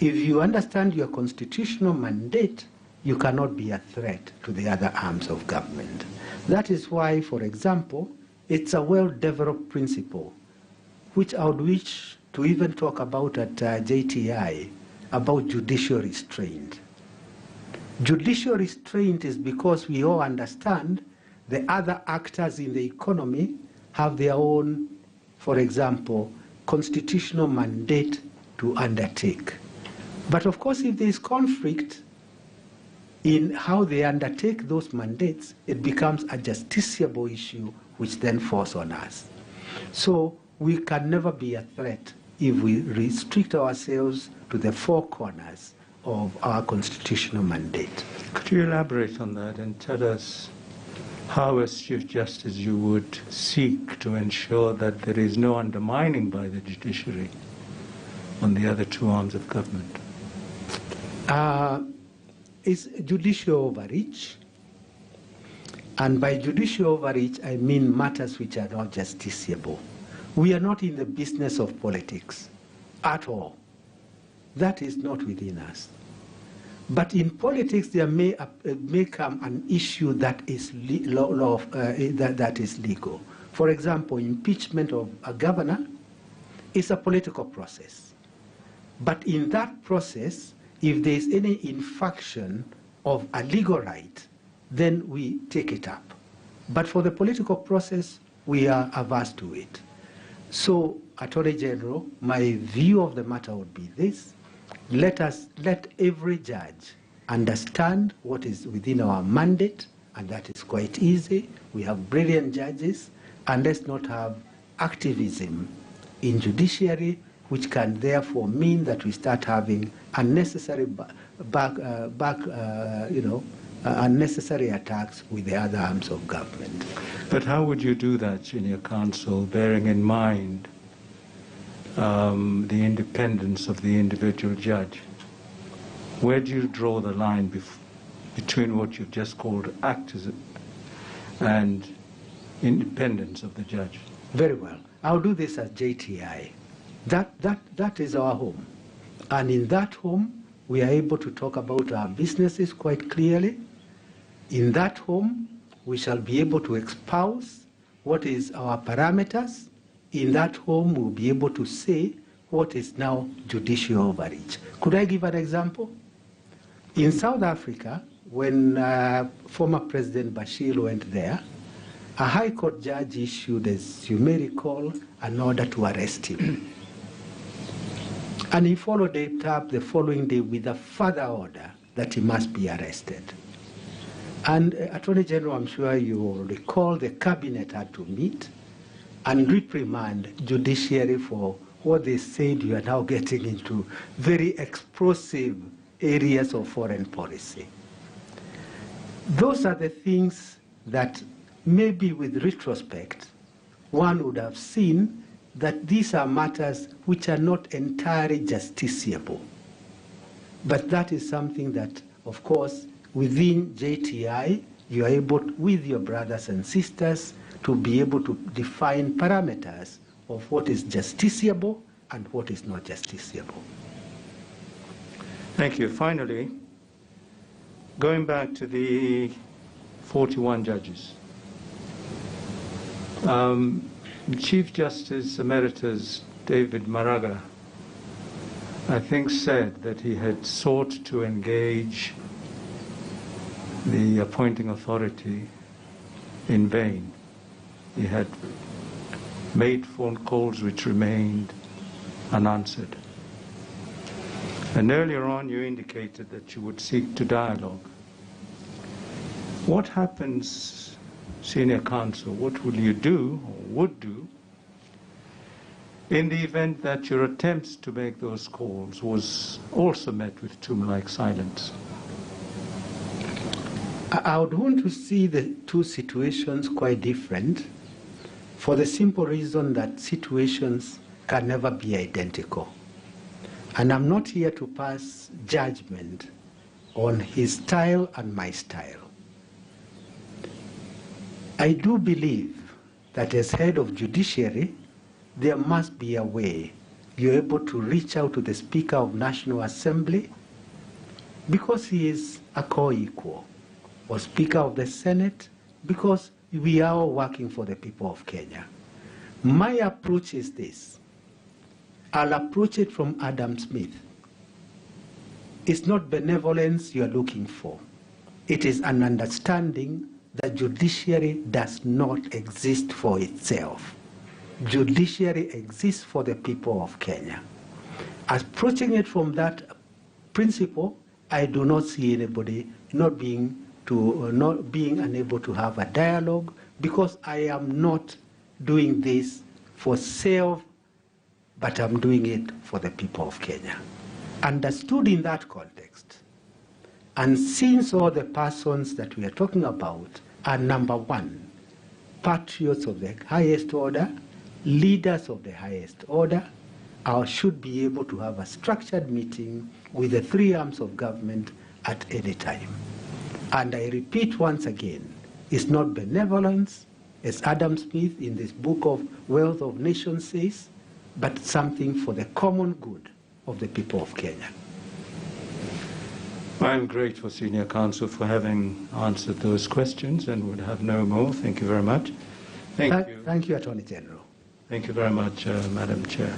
If you understand your constitutional mandate, you cannot be a threat to the other arms of government. That is why, for example, it's a well-developed principle, which I would wish to even talk about at JTI, about judicial restraint. Judicial restraint is because we all understand the other actors in the economy have their own, for example, constitutional mandate to undertake. But of course, if there is conflict in how they undertake those mandates, it becomes a justiciable issue which then falls on us. So we can never be a threat if we restrict ourselves to the four corners of our constitutional mandate. Could you elaborate on that and tell us how, as Chief Justice, you would seek to ensure that there is no undermining by the judiciary on the other two arms of government? Is judicial overreach. And by judicial overreach, I mean matters which are not justiciable. We are not in the business of politics at all. That is not within us. But in politics, there may come an issue that is that is legal. For example, impeachment of a governor is a political process. But in that process, if there is any infraction of a legal right, then we take it up. But for the political process, we are averse to it. So, Attorney General, my view of the matter would be this: let every judge understand what is within our mandate, and that is quite easy. We have brilliant judges, and let's not have activism in judiciary, which can therefore mean that we start having unnecessary unnecessary attacks with the other arms of government. But how would you do that in your counsel, bearing in mind the independence of the individual judge? Where do you draw the line between what you've just called activism and independence of the judge? Very well. I'll do this as JTI. That is our home. And in that home, we are able to talk about our businesses quite clearly. In that home, we shall be able to espouse what is our parameters. In that home, we'll be able to say what is now judicial overreach. Could I give an example? In South Africa, when former President Bashir went there, a High Court judge issued, as you may recall, an order to arrest him. And he followed it up the following day with a further order that he must be arrested. And Attorney General, I'm sure you will recall, the cabinet had to meet and reprimand judiciary for what they said you are now getting into very explosive areas of foreign policy. Those are the things that maybe with retrospect, one would have seen that these are matters which are not entirely justiciable. But that is something that, of course, within JTI, you are able, with your brothers and sisters, to be able to define parameters of what is justiciable and what is not justiciable. Thank you. Finally, going back to the 41 judges. Chief Justice Emeritus David Maraga, I think, said that he had sought to engage the appointing authority in vain. He had made phone calls which remained unanswered. And earlier on you indicated that you would seek to dialogue. What happens, Senior Counsel, what will you do or would do in the event that your attempts to make those calls was also met with tomb-like silence? I would want to see the two situations quite different, for the simple reason that situations can never be identical. And I'm not here to pass judgment on his style and my style. I do believe that as head of Judiciary, there must be a way you're able to reach out to the Speaker of National Assembly, because he is a co-equal, or Speaker of the Senate, because we are all working for the people of Kenya. My approach is this. I'll approach it from Adam Smith. It's not benevolence you're looking for. It is an understanding that judiciary does not exist for itself. Judiciary exists for the people of Kenya. Approaching it from that principle, I do not see anybody not being unable to have a dialogue, because I am not doing this for self, but I'm doing it for the people of Kenya. Understood in that context, and since all the persons that we are talking about are, number one, patriots of the highest order, leaders of the highest order, I should be able to have a structured meeting with the three arms of government at any time. And I repeat once again, it's not benevolence, as Adam Smith in this book of Wealth of Nations says, but something for the common good of the people of Kenya. I'm grateful, Senior Counsel, for having answered those questions, and would have no more. Thank you very much. Thank you. Thank you, Attorney General. Thank you very much, Madam Chair.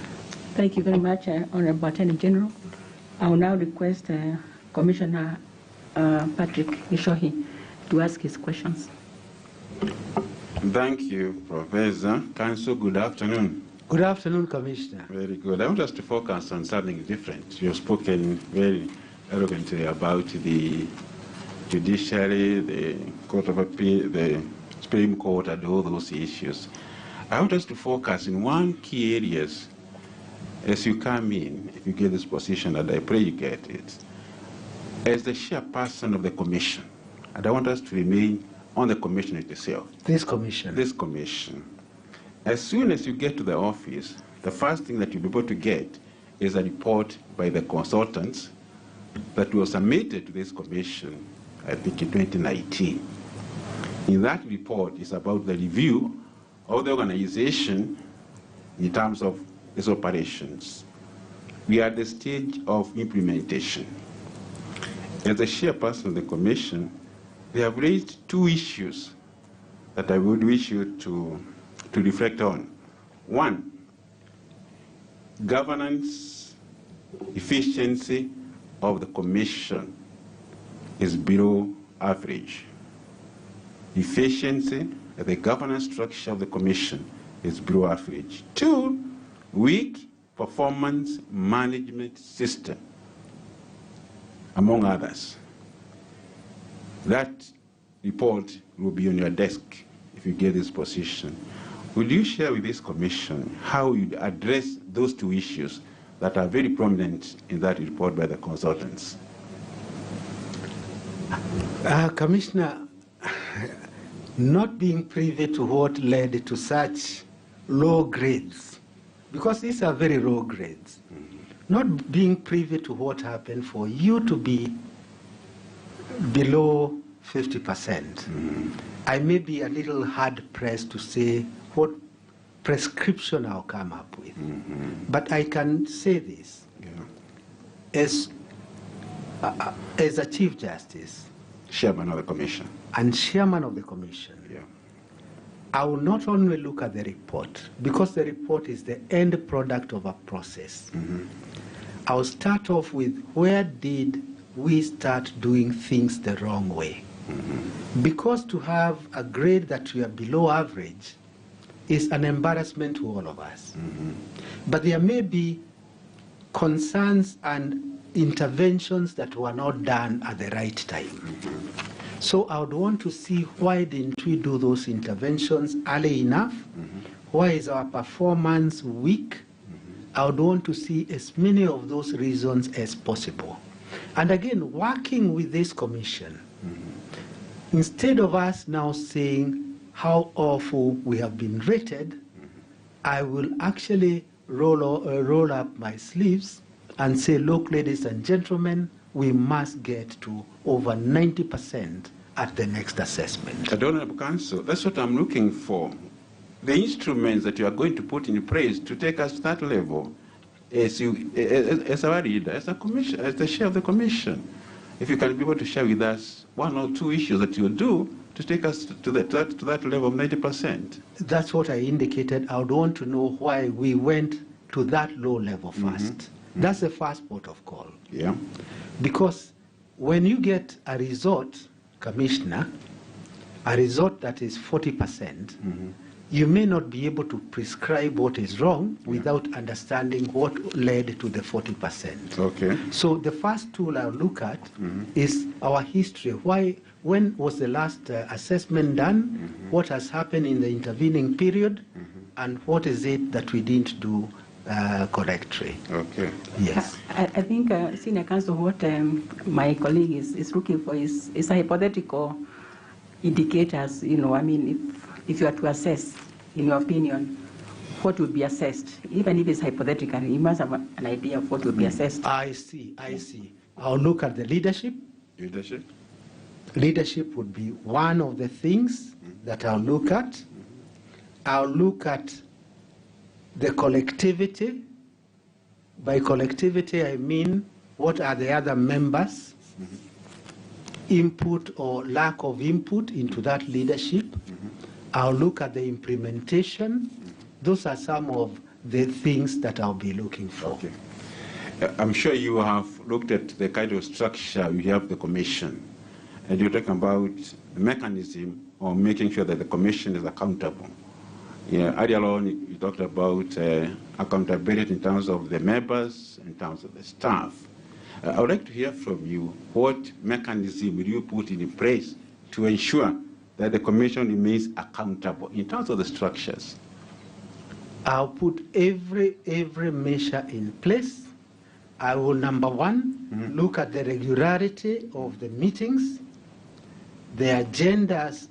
Thank you very much, Honorable Attorney General. I will now request Commissioner Patrick Ishohi to ask his questions. Thank you, Professor. Counsel, good afternoon. Good afternoon, Commissioner. Very good. I want us to focus on something different. You have spoken very eloquently about the Judiciary, the Court of Appeal, the Supreme Court, and all those issues. I want us to focus in one key areas as you come in, if you get this position, and I pray you get it, as the chairperson of the commission. And I want us to remain on the commission itself. This commission. This commission. As soon as you get to the office, the first thing that you'll be able to get is a report by the consultants that was submitted to this commission, I think in 2019. In that report is about the review of the organization in terms of its operations. We are at the stage of implementation. As the chairperson of the commission, they have raised two issues that I would wish you to reflect on. One, governance efficiency of the commission is below average. Efficiency of the governance structure of the commission is below average. Two, weak performance management system, among others. That report will be on your desk if you get this position. Will you share with this commission how you address those two issues that are very prominent in that report by the consultants? Commissioner, not being privy to what led to such low grades, because these are very low grades, not being privy to what happened for you to be below 50%, I may be a little hard-pressed to say what prescription I'll come up with. But I can say this. As a Chief Justice, Chairman of the Commission, and Chairman of the Commission, I will not only look at the report, because the report is the end product of a process. I'll start off with where did we start doing things the wrong way? Because to have a grade that we are below average is an embarrassment to all of us. But there may be concerns and interventions that were not done at the right time. So I would want to see why didn't we do those interventions early enough? Why is our performance weak? I would want to see as many of those reasons as possible. And again, working with this commission, instead of us now saying how awful we have been rated, I will actually roll up my sleeves and say, look, ladies and gentlemen, we must get to over 90% at the next assessment. Honorable Counsel, that's what I'm looking for. The instruments that you are going to put in place to take us to that level, as our leader, as a commission, as the chair of the commission, if you can be able to share with us one or two issues that you'll do to take us to that level of 90%. That's what I indicated. I would want to know why we went to that low level first. That's the first port of call. Yeah. Because when you get a resort, Commissioner, a resort that is 40%, you may not be able to prescribe what is wrong without understanding what led to the 40%. Okay. So the first tool I'll look at is our history. When was the last assessment done? What has happened in the intervening period? And what is it that we didn't do correctly? Okay. Yes. I think, Senior Counsel, what my colleague is looking for is a hypothetical indicators. You know, I mean, if you are to assess, in your opinion, what would be assessed, even if it's hypothetical, you must have an idea of what would be assessed. I see. I'll look at the leadership. Leadership? Leadership would be one of the things that I'll look at. I'll look at the collectivity. By collectivity, I mean, what are the other members' input or lack of input into that leadership? I'll look at the implementation. Those are some of the things that I'll be looking for. Okay. I'm sure you have looked at the kind of structure you have the commission, and you're talking about the mechanism of making sure that the commission is accountable. Yeah, earlier on, you talked about accountability in terms of the members, in terms of the staff. I would like to hear from you, what mechanism will you put in place to ensure that the commission remains accountable in terms of the structures? I'll put every measure in place. I will, number one, look at the regularity of the meetings, the agendas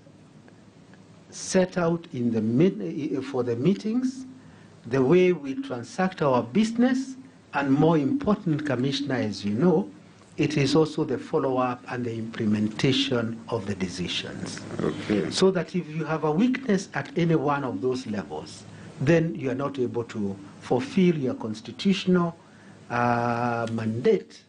set out in the for the meetings, the way we transact our business, and more important, Commissioner, as you know, it is also the follow-up and the implementation of the decisions. Okay. So that if you have a weakness at any one of those levels, then you are not able to fulfill your constitutional mandate,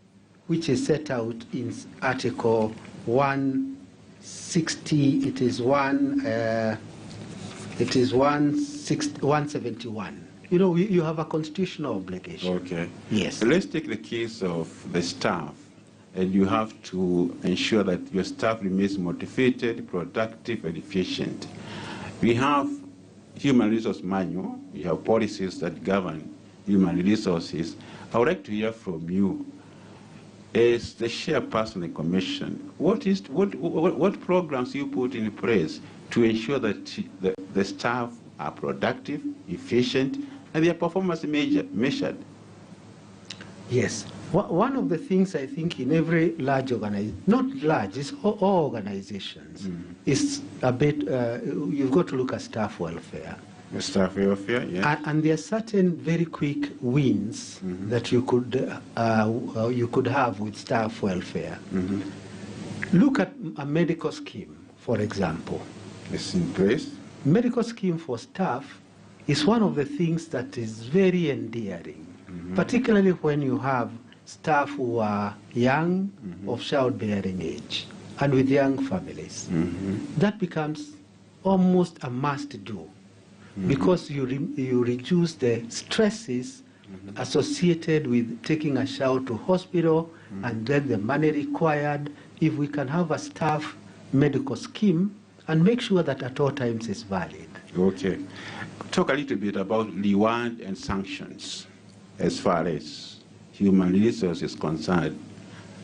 which is set out in Article 160. It is 171. You know, you have a constitutional obligation. Okay. Yes. Let's take the case of the staff, and you have to ensure that your staff remains motivated, productive, and efficient. We have human resource manual. We have policies that govern human resources. I would like to hear from you, as the chairperson of the commission, what programs you put in place to ensure that the staff are productive, efficient, and their performance measured? Yes. One of the things I think in every large organization, not large, it's all organizations, is a bit, you've got to look at staff welfare. The staff welfare, yeah. And there are certain very quick wins that you could have with staff welfare. Look at a medical scheme, for example. It's in place. Medical scheme for staff is one of the things that is very endearing, particularly when you have staff who are young, of childbearing age, and with young families. That becomes almost a must-do, because you reduce the stresses associated with taking a child to hospital and then the money required. If we can have a staff medical scheme and make sure that at all times it's valid. Okay. Talk a little bit about reward and sanctions as far as human resources is concerned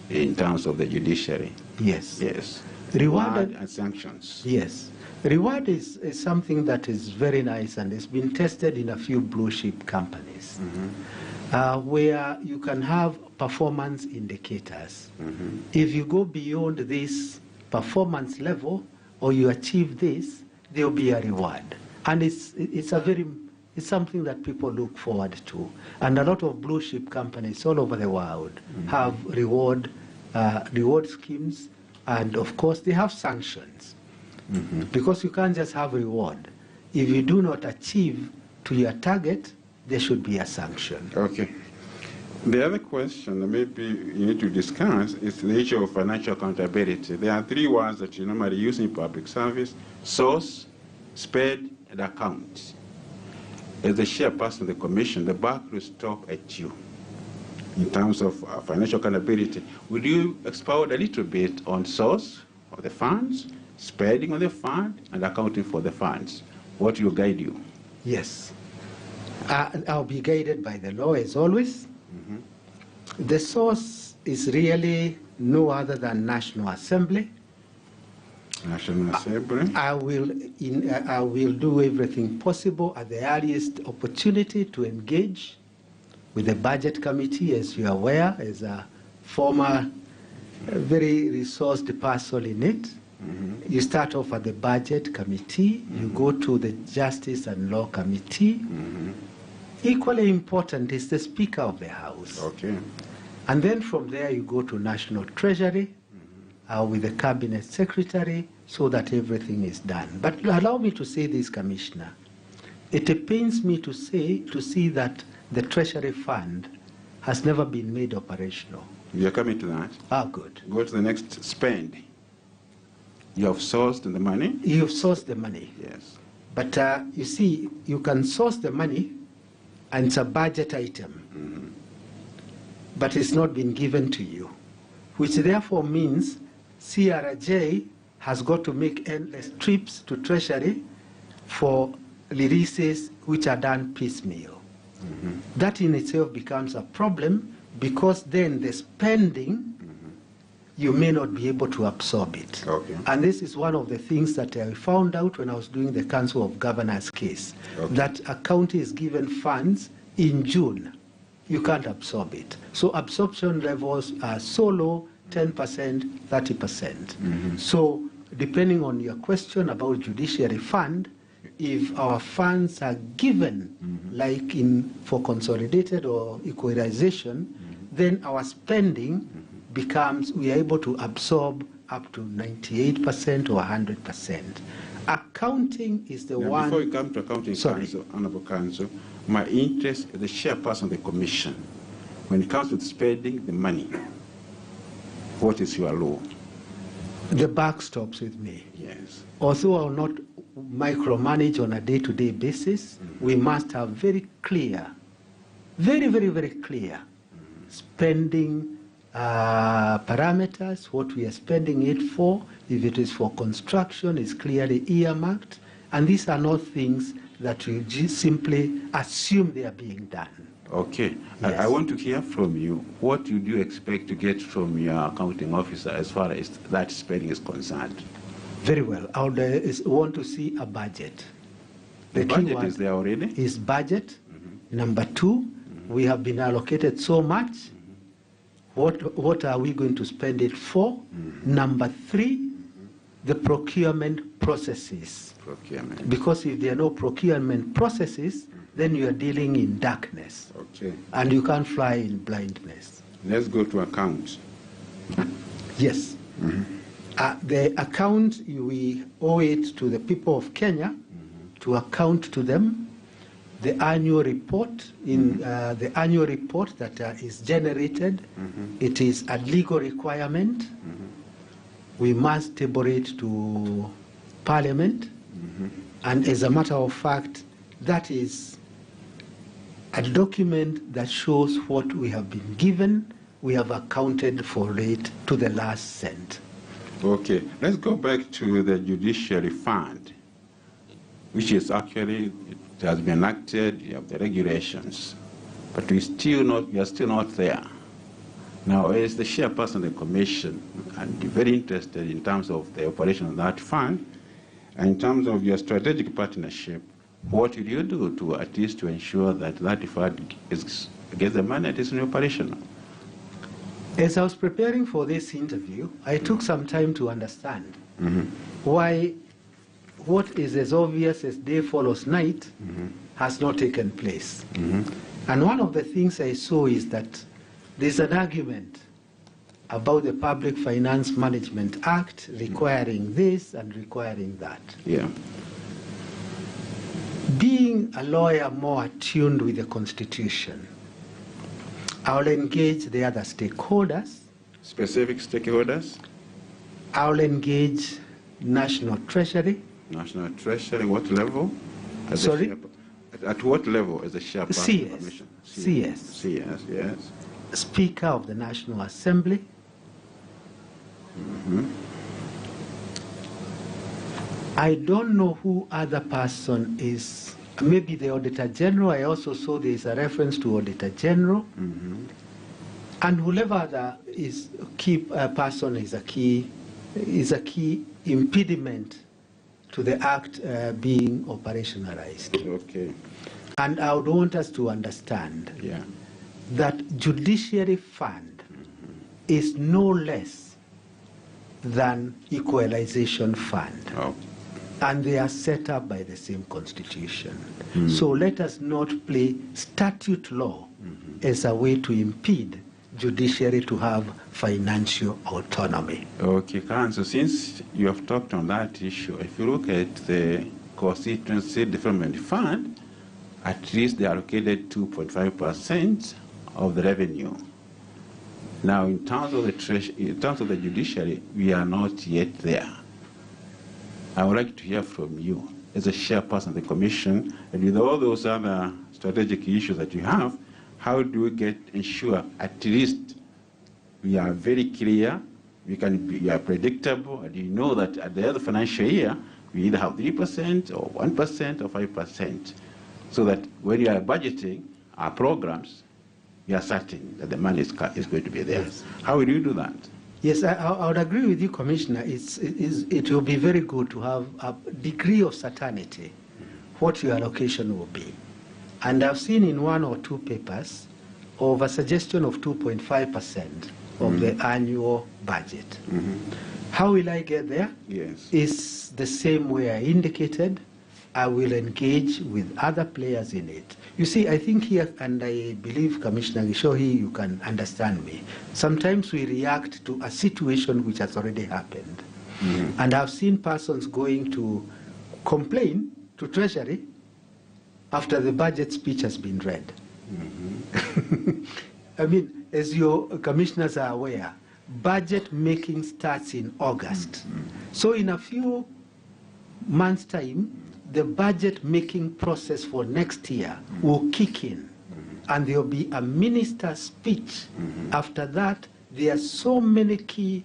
in terms of the judiciary. Yes. Yes. Reward and sanctions. Yes. Reward is something that is very nice and it's been tested in a few blue chip companies where you can have performance indicators. If you go beyond this performance level or you achieve this, there will be a reward. And it's something that people look forward to. And a lot of blue chip companies all over the world have reward schemes, and of course they have sanctions. Because you can't just have reward. If you do not achieve to your target, there should be a sanction. Okay. The other question that maybe you need to discuss is the issue of financial accountability. There are three words that you normally use in public service: source, spend, and account. As the chairperson of the commission, the buck will stop at you in terms of financial accountability. Would you expound a little bit on source of the funds, spending on the fund, and accounting for the funds? What will guide you? Yes. I'll be guided by the law as always. The source is really no other than National Assembly. National Assembly. I will do everything possible at the earliest opportunity to engage with the Budget Committee, as you are aware, as a former very resourced person in it. You start off at the Budget Committee, you go to the Justice and Law Committee. Equally important is the Speaker of the House. Okay. And then from there you go to National Treasury with the Cabinet Secretary, so that everything is done. But allow me to say this, Commissioner. It pains me to see that the Treasury Fund has never been made operational. You're coming to that. Ah, good. Go to the next spend. You have sourced the money? You've sourced the money. Yes. But you see, you can source the money and it's a budget item, but it's not been given to you, which therefore means CRJ has got to make endless trips to Treasury for releases which are done piecemeal. That in itself becomes a problem, because then the spending, you may not be able to absorb it. Okay. And this is one of the things that I found out when I was doing the Council of Governors case, that a county is given funds in June, you can't absorb it. So absorption levels are so low, 10%, 30%. So depending on your question about judiciary fund, if our funds are given like for consolidated or equalization, then our spending becomes, we are able to absorb up to 98% or 100%. Accounting is the one. Before you come to accounting, council, Honorable Council, my interest is the chairperson of the commission. When it comes to spending the money, what is your law? The buck stops with me. Yes. Although I will not micromanage on a day-to-day basis, we must have very clear, very, very, very clear spending parameters, what we are spending it for. If it is for construction, it's clearly earmarked. And these are not things that we just simply assume they are being done. Okay. Yes. I want to hear from you. What would you expect to get from your accounting officer as far as that spending is concerned? Very well. I would want to see a budget. The budget is there already? Is budget. Number two, we have been allocated so much. What are we going to spend it for? Number three, the procurement processes. Procurement. Because if there are no procurement processes, then you are dealing in darkness. Okay. And you can't fly in blindness. Let's go to accounts. Yes. The account, we owe it to the people of Kenya to account to them. The annual report, the annual report that is generated, it is a legal requirement. We must table it to Parliament. And as a matter of fact, that is a document that shows what we have been given. We have accounted for it to the last cent. Okay, let's go back to the Judiciary Fund, which is actually, it has been enacted, you have the regulations, but we are still not there. Now, as the chairperson of the commission, I'm very interested in terms of the operation of that fund, and in terms of your strategic partnership, what will you do to at least to ensure that that fund gets the money that is operational? As I was preparing for this interview, I took some time to understand why what is as obvious as day follows night has not taken place. And one of the things I saw is that there's an argument about the Public Finance Management Act requiring this and requiring that. Yeah. Being a lawyer more attuned with the Constitution, I'll engage the other stakeholders. Specific stakeholders? I'll engage National Treasury. National Treasury, what level? Sorry? At what level as a chairperson? CS. CS. CS, yes. Speaker of the National Assembly. I don't know who other person is. Maybe the Auditor General. I also saw there is a reference to Auditor General. And whoever other is key person is a key impediment to the act being operationalized. Okay. And I would want us to understand that Judiciary Fund is no less than Equalization Fund. Oh. And they are set up by the same Constitution. So let us not play statute law as a way to impede judiciary to have financial autonomy. Okay, Counsel, since you have talked on that issue, if you look at the Constituency Development Fund, at least they allocated 2.5% of the revenue. Now, in terms of the judiciary, we are not yet there. I would like to hear from you as a chairperson of the commission, and with all those other strategic issues that you have, how do we ensure at least we are very clear, we are predictable, and you know that at the end of the financial year, we either have 3% or 1% or 5%, so that when you are budgeting our programs, we are certain that the money is going to be there. Yes. How will you do that? Yes, I would agree with you, Commissioner. It will be very good to have a degree of certainty what your allocation will be. And I've seen in one or two papers of a suggestion of 2.5% of the annual budget. How will I get there? Yes. Is the same way I indicated. I will engage with other players in it. You see, I think here, and I believe, Commissioner Gishohi, you can understand me, sometimes we react to a situation which has already happened. And I've seen persons going to complain to Treasury after the budget speech has been read. I mean, as your commissioners are aware, budget making starts in August. So in a few months' time, the budget making process for next year will kick in, and there will be a minister's speech. After that, there are so many key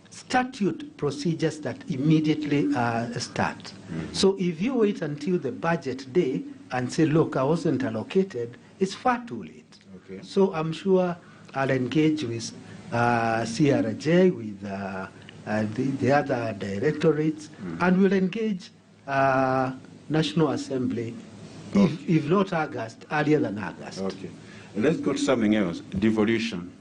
statute procedures that immediately start. So if you wait until the budget day and say, look, I wasn't allocated, it's far too late. Okay. So I'm sure I'll engage with CRJ, with the other directorates, and we'll engage National Assembly, if not August, earlier than August. Okay. Let's go to something else, devolution.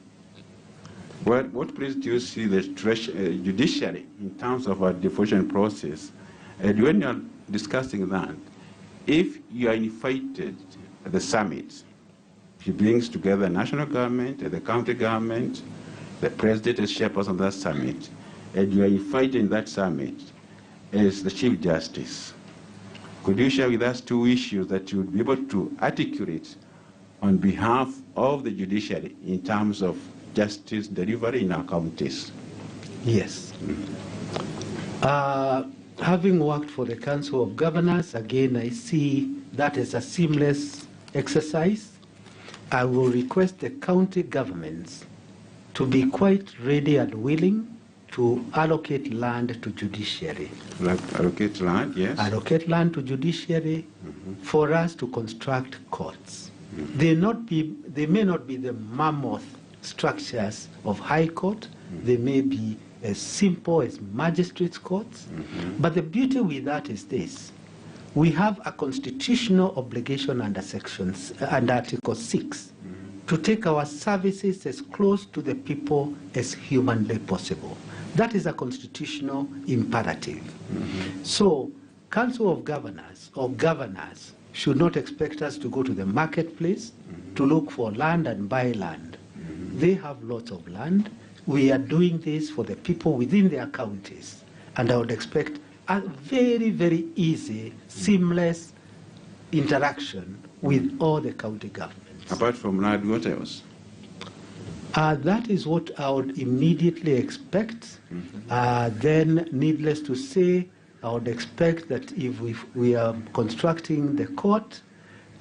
What place do you see the judiciary in terms of our devolution process? And when you're discussing that, if you are invited at the summit, it brings together the national government and the county government, the president is chairperson of that summit, and you are invited in that summit as the Chief Justice. Could you share with us two issues that you would be able to articulate on behalf of the judiciary in terms of justice delivery in our counties? Yes. Having worked for the Council of Governors, again, I see that as a seamless exercise. I will request the county governments to be quite ready and willing to allocate land to Judiciary. Allocate land, yes. Allocate land to Judiciary for us to construct courts. They may not be the mammoth structures of High Court. They may be as simple as magistrates' courts. But the beauty with that is this. We have a constitutional obligation under Article 6 to take our services as close to the people as humanly possible. That is a constitutional imperative. So, Council of Governors or governors should not expect us to go to the marketplace to look for land and buy land. They have lots of land. We are doing this for the people within their counties. And I would expect a very, very easy, seamless interaction with all the county governments. Apart from land, what else? That is what I would immediately expect. Then, needless to say, I would expect that if we are constructing the court,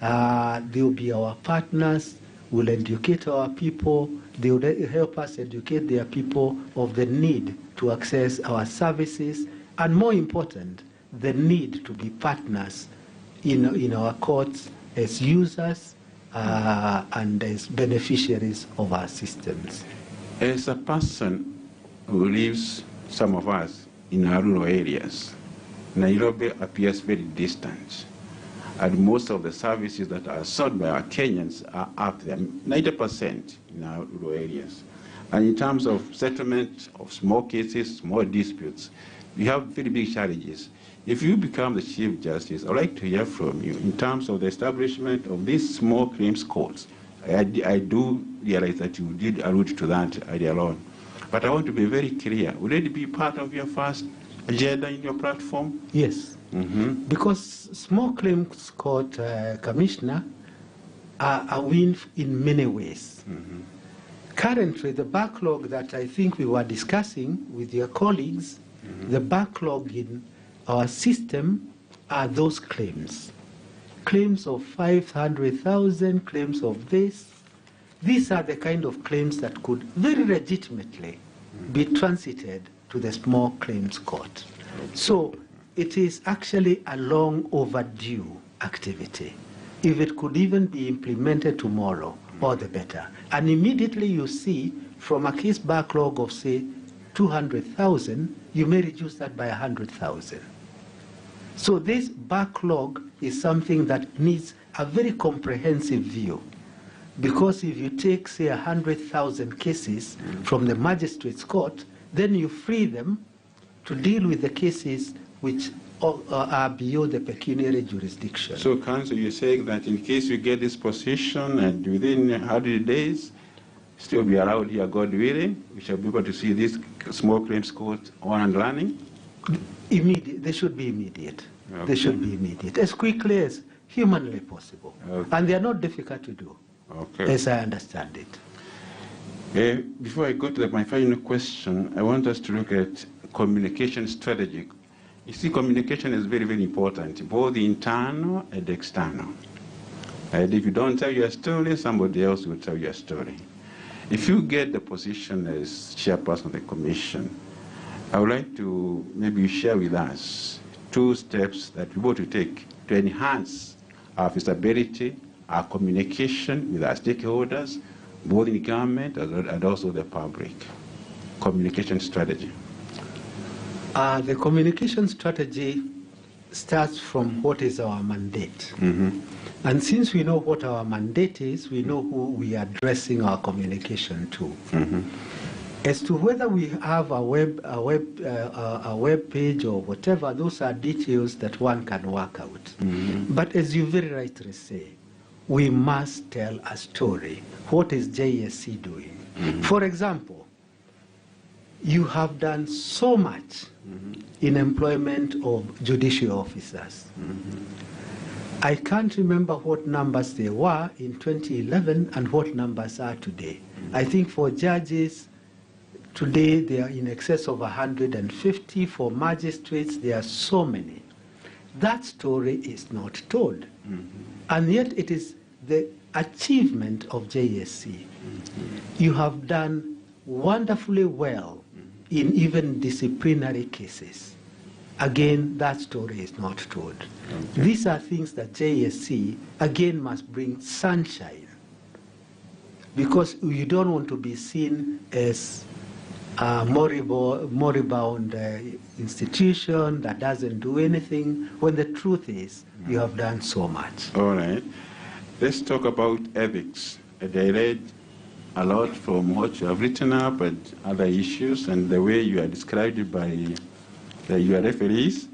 they will be our partners, will educate our people, they will help us educate their people of the need to access our services, and more important, the need to be partners in our courts as users and as beneficiaries of our systems. As a person who lives, some of us, in our rural areas, Nairobi appears very distant, and most of the services that are sought by our Kenyans are up there, 90% in our rural areas. And in terms of settlement of small cases, small disputes, we have very big challenges. If you become the Chief Justice, I'd like to hear from you in terms of the establishment of these small claims courts. I do realize that you did allude to that earlier on, but I want to be very clear. Will it be part of your first agenda in your platform? Yes, because small claims court, Commissioner, are a win in many ways. Currently, the backlog that I think we were discussing with your colleagues, the backlog in our system are those claims. Claims of 500,000, claims of this. These are the kind of claims that could very legitimately be transited to the small claims court. So it is actually a long overdue activity. If it could even be implemented tomorrow, all the better. And immediately you see from a case backlog of, say, 200,000, you may reduce that by 100,000. So this backlog is something that needs a very comprehensive view. Because if you take, say, 100,000 cases from the magistrate's court, then you free them to deal with the cases which are beyond the pecuniary jurisdiction. So, Counsel, you're saying that in case you get this position and within 100 days, still be allowed here, God willing, we shall be able to see this small claims court on and running? Immediate. They should be immediate. Okay. They should be immediate, as quickly as humanly possible. Okay. And they are not difficult to do, as I understand it. Before I go to my final question, I want us to look at communication strategy. You see, communication is very, very important, both internal and external. And if you don't tell your story, somebody else will tell your story. If you get the position as chairperson of the commission, I would like to maybe share with us 2 steps that we want to take to enhance our visibility, our communication with our stakeholders, both in government and also the public. Communication strategy. The communication strategy starts from what is our mandate. And since we know what our mandate is, we know who we are addressing our communication to. As to whether we have a web page or whatever, those are details that one can work out. But as you very rightly say, we must tell a story. What is JSC doing? For example, you have done so much in employment of judicial officers. I can't remember what numbers they were in 2011 and what numbers are today. I think for judges, today they are in excess of 150. For magistrates, there are so many. That story is not told. And yet it is the achievement of JSC. You have done wonderfully well in even disciplinary cases. Again, that story is not told. Okay. These are things that JSC, again, must bring sunshine, because you don't want to be seen as a moribund institution that doesn't do anything, when the truth is you have done so much. All right. Let's talk about ethics. And I read a lot from what you have written up and other issues and the way you are described by your referees.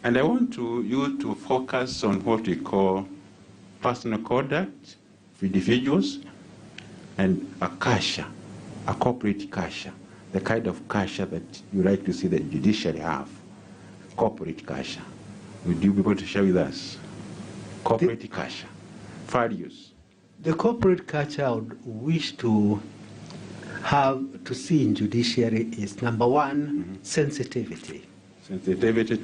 And I want you to focus on what we call personal conduct for individuals and a kasha, a corporate kasha, the kind of kasha that you like to see the judiciary have, corporate kasha. Would you be able to share with us? Corporate kasha, values. The corporate culture I would wish to have to see in judiciary is, number one, sensitivity. Sensitivity.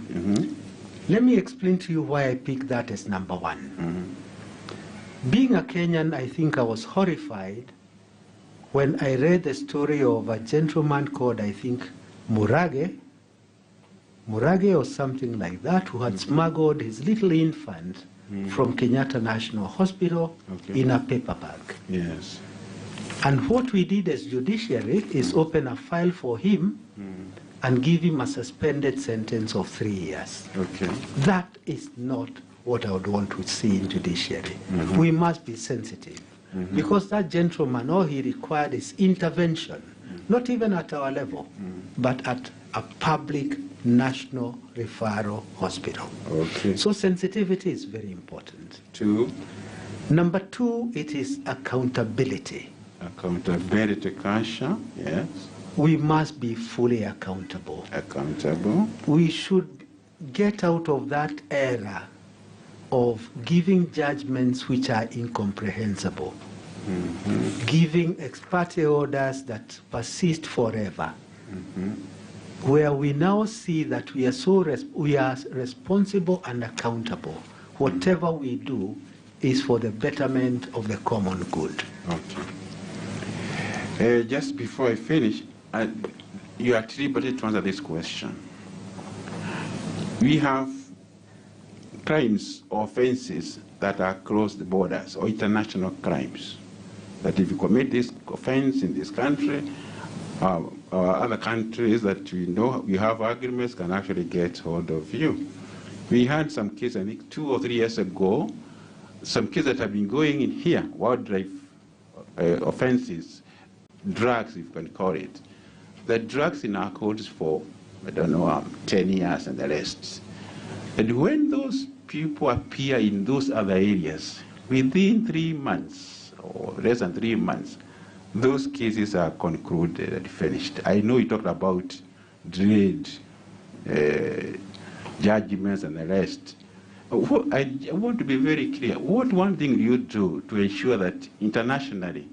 Let me explain to you why I picked that as number one. Being a Kenyan, I think I was horrified when I read the story of a gentleman called, I think, Maraga or something like that, who had smuggled his little infant from Kenyatta National Hospital in a paper bag. Yes. And what we did as judiciary is open a file for him and give him a suspended sentence of 3 years. Okay. That is not what I would want to see in judiciary. We must be sensitive, because that gentleman, all he required is intervention, not even at our level, but at a public national referral hospital. Okay. So sensitivity is very important. Two. Number two, it is accountability. Accountability, kasha, yes. We must be fully accountable. Accountable. We should get out of that era of giving judgments which are incomprehensible, giving ex parte orders that persist forever, where we now see that we are responsible and accountable. Whatever we do is for the betterment of the common good. Okay. Just before I finish, you are attributed to answer this question. We have crimes or offenses that are across the borders, or international crimes, that if you commit this offense in this country, or other countries that we know we have agreements can actually get hold of you. We had some cases, I think 2 or 3 years ago, some cases that have been going in here, wildlife offenses, drugs, if you can call it. The drugs in our courts for, 10 years and the rest. And when those people appear in those other areas, within 3 months, or less than 3 months, those cases are concluded and finished. I know you talked about delayed judgments and the rest. I want to be very clear. What one thing you do to ensure that internationally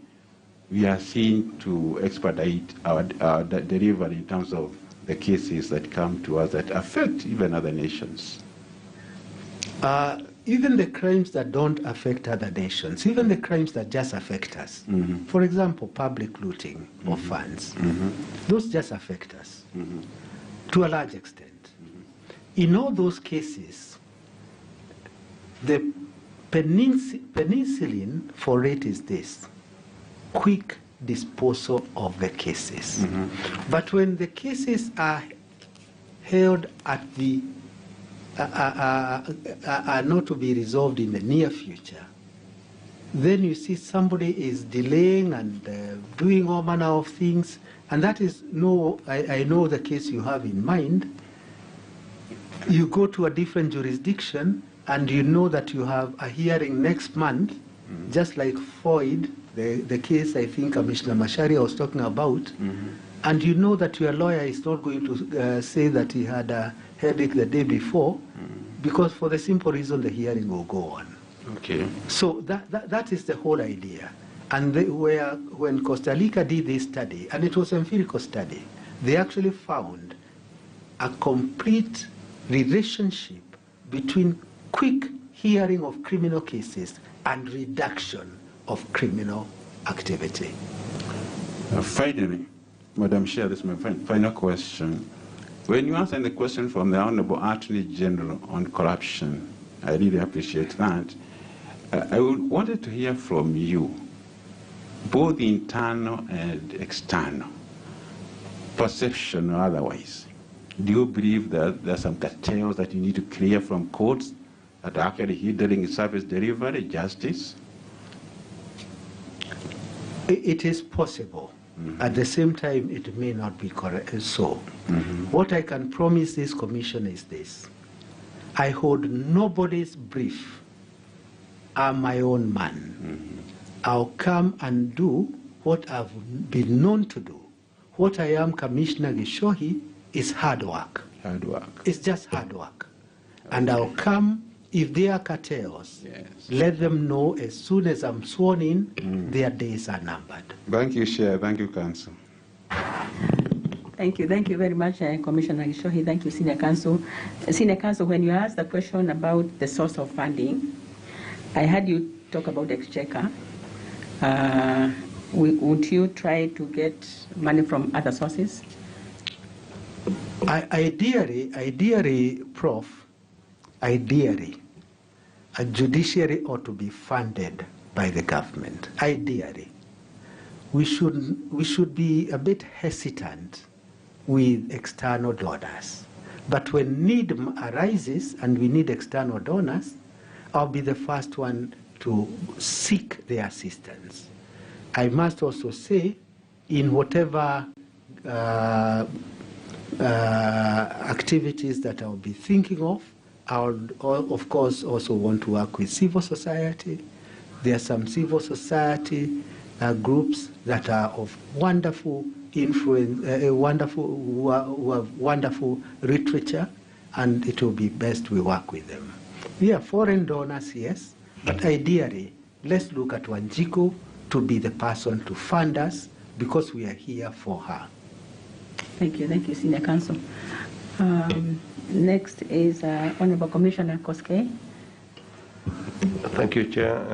we are seen to expedite our delivery in terms of the cases that come to us that affect even other nations? Even the crimes that don't affect other nations, even the crimes that just affect us. For example, public looting of funds. Those just affect us to a large extent. In all those cases, the penicillin for it is this: quick disposal of the cases. But when the cases are held at the are not to be resolved in the near future, then you see somebody is delaying and doing all manner of things, and that is I know the case you have in mind. You go to a different jurisdiction and you know that you have a hearing next month, just like Floyd, the case I think Commissioner Macharia was talking about, and you know that your lawyer is not going to say that he had a headache the day before, because for the simple reason the hearing will go on. Okay. So that is the whole idea. And when Costa Rica did this study, and it was an empirical study, they actually found a complete relationship between quick hearing of criminal cases and reduction of criminal activity. Finally, Madam Chair, this is my final question. When you answer the question from the Honorable Attorney General on corruption, I really appreciate that. I wanted to hear from you, both the internal and external, perception or otherwise. Do you believe that there are some cartels that you need to clear from courts that are actually hindering service delivery, justice? It is possible. Mm-hmm. At the same time, it may not be correct. So, what I can promise this commission is this. I hold nobody's brief. I'm my own man. I'll come and do what I've been known to do. What I am, Commissioner Gishohi, is hard work. Hard work. It's just hard work. Okay. And I'll come, if there are cartels, let them know as soon as I'm sworn in, their days are numbered. Thank you, Chair. Thank you, Counsel. Thank you very much, Commissioner Gishohi. Thank you, Senior Counsel. Senior Counsel, when you asked the question about the source of funding, I heard you talk about exchequer. Would you try to get money from other sources? Ideally, Prof, a judiciary ought to be funded by the government. Ideally, we should be a bit hesitant with external donors. But when need arises and we need external donors, I'll be the first one to seek their assistance. I must also say, in whatever activities that I'll be thinking of, I'll, of course, also want to work with civil society. There are some civil society groups that are of wonderful influence, who have wonderful literature, and it will be best we work with them. We are foreign donors, yes, but ideally, let's look at Wanjiku to be the person to fund us because we are here for her. Thank you, Senior Counsel. Next is Honorable Commissioner Koskei. Thank you, Chair.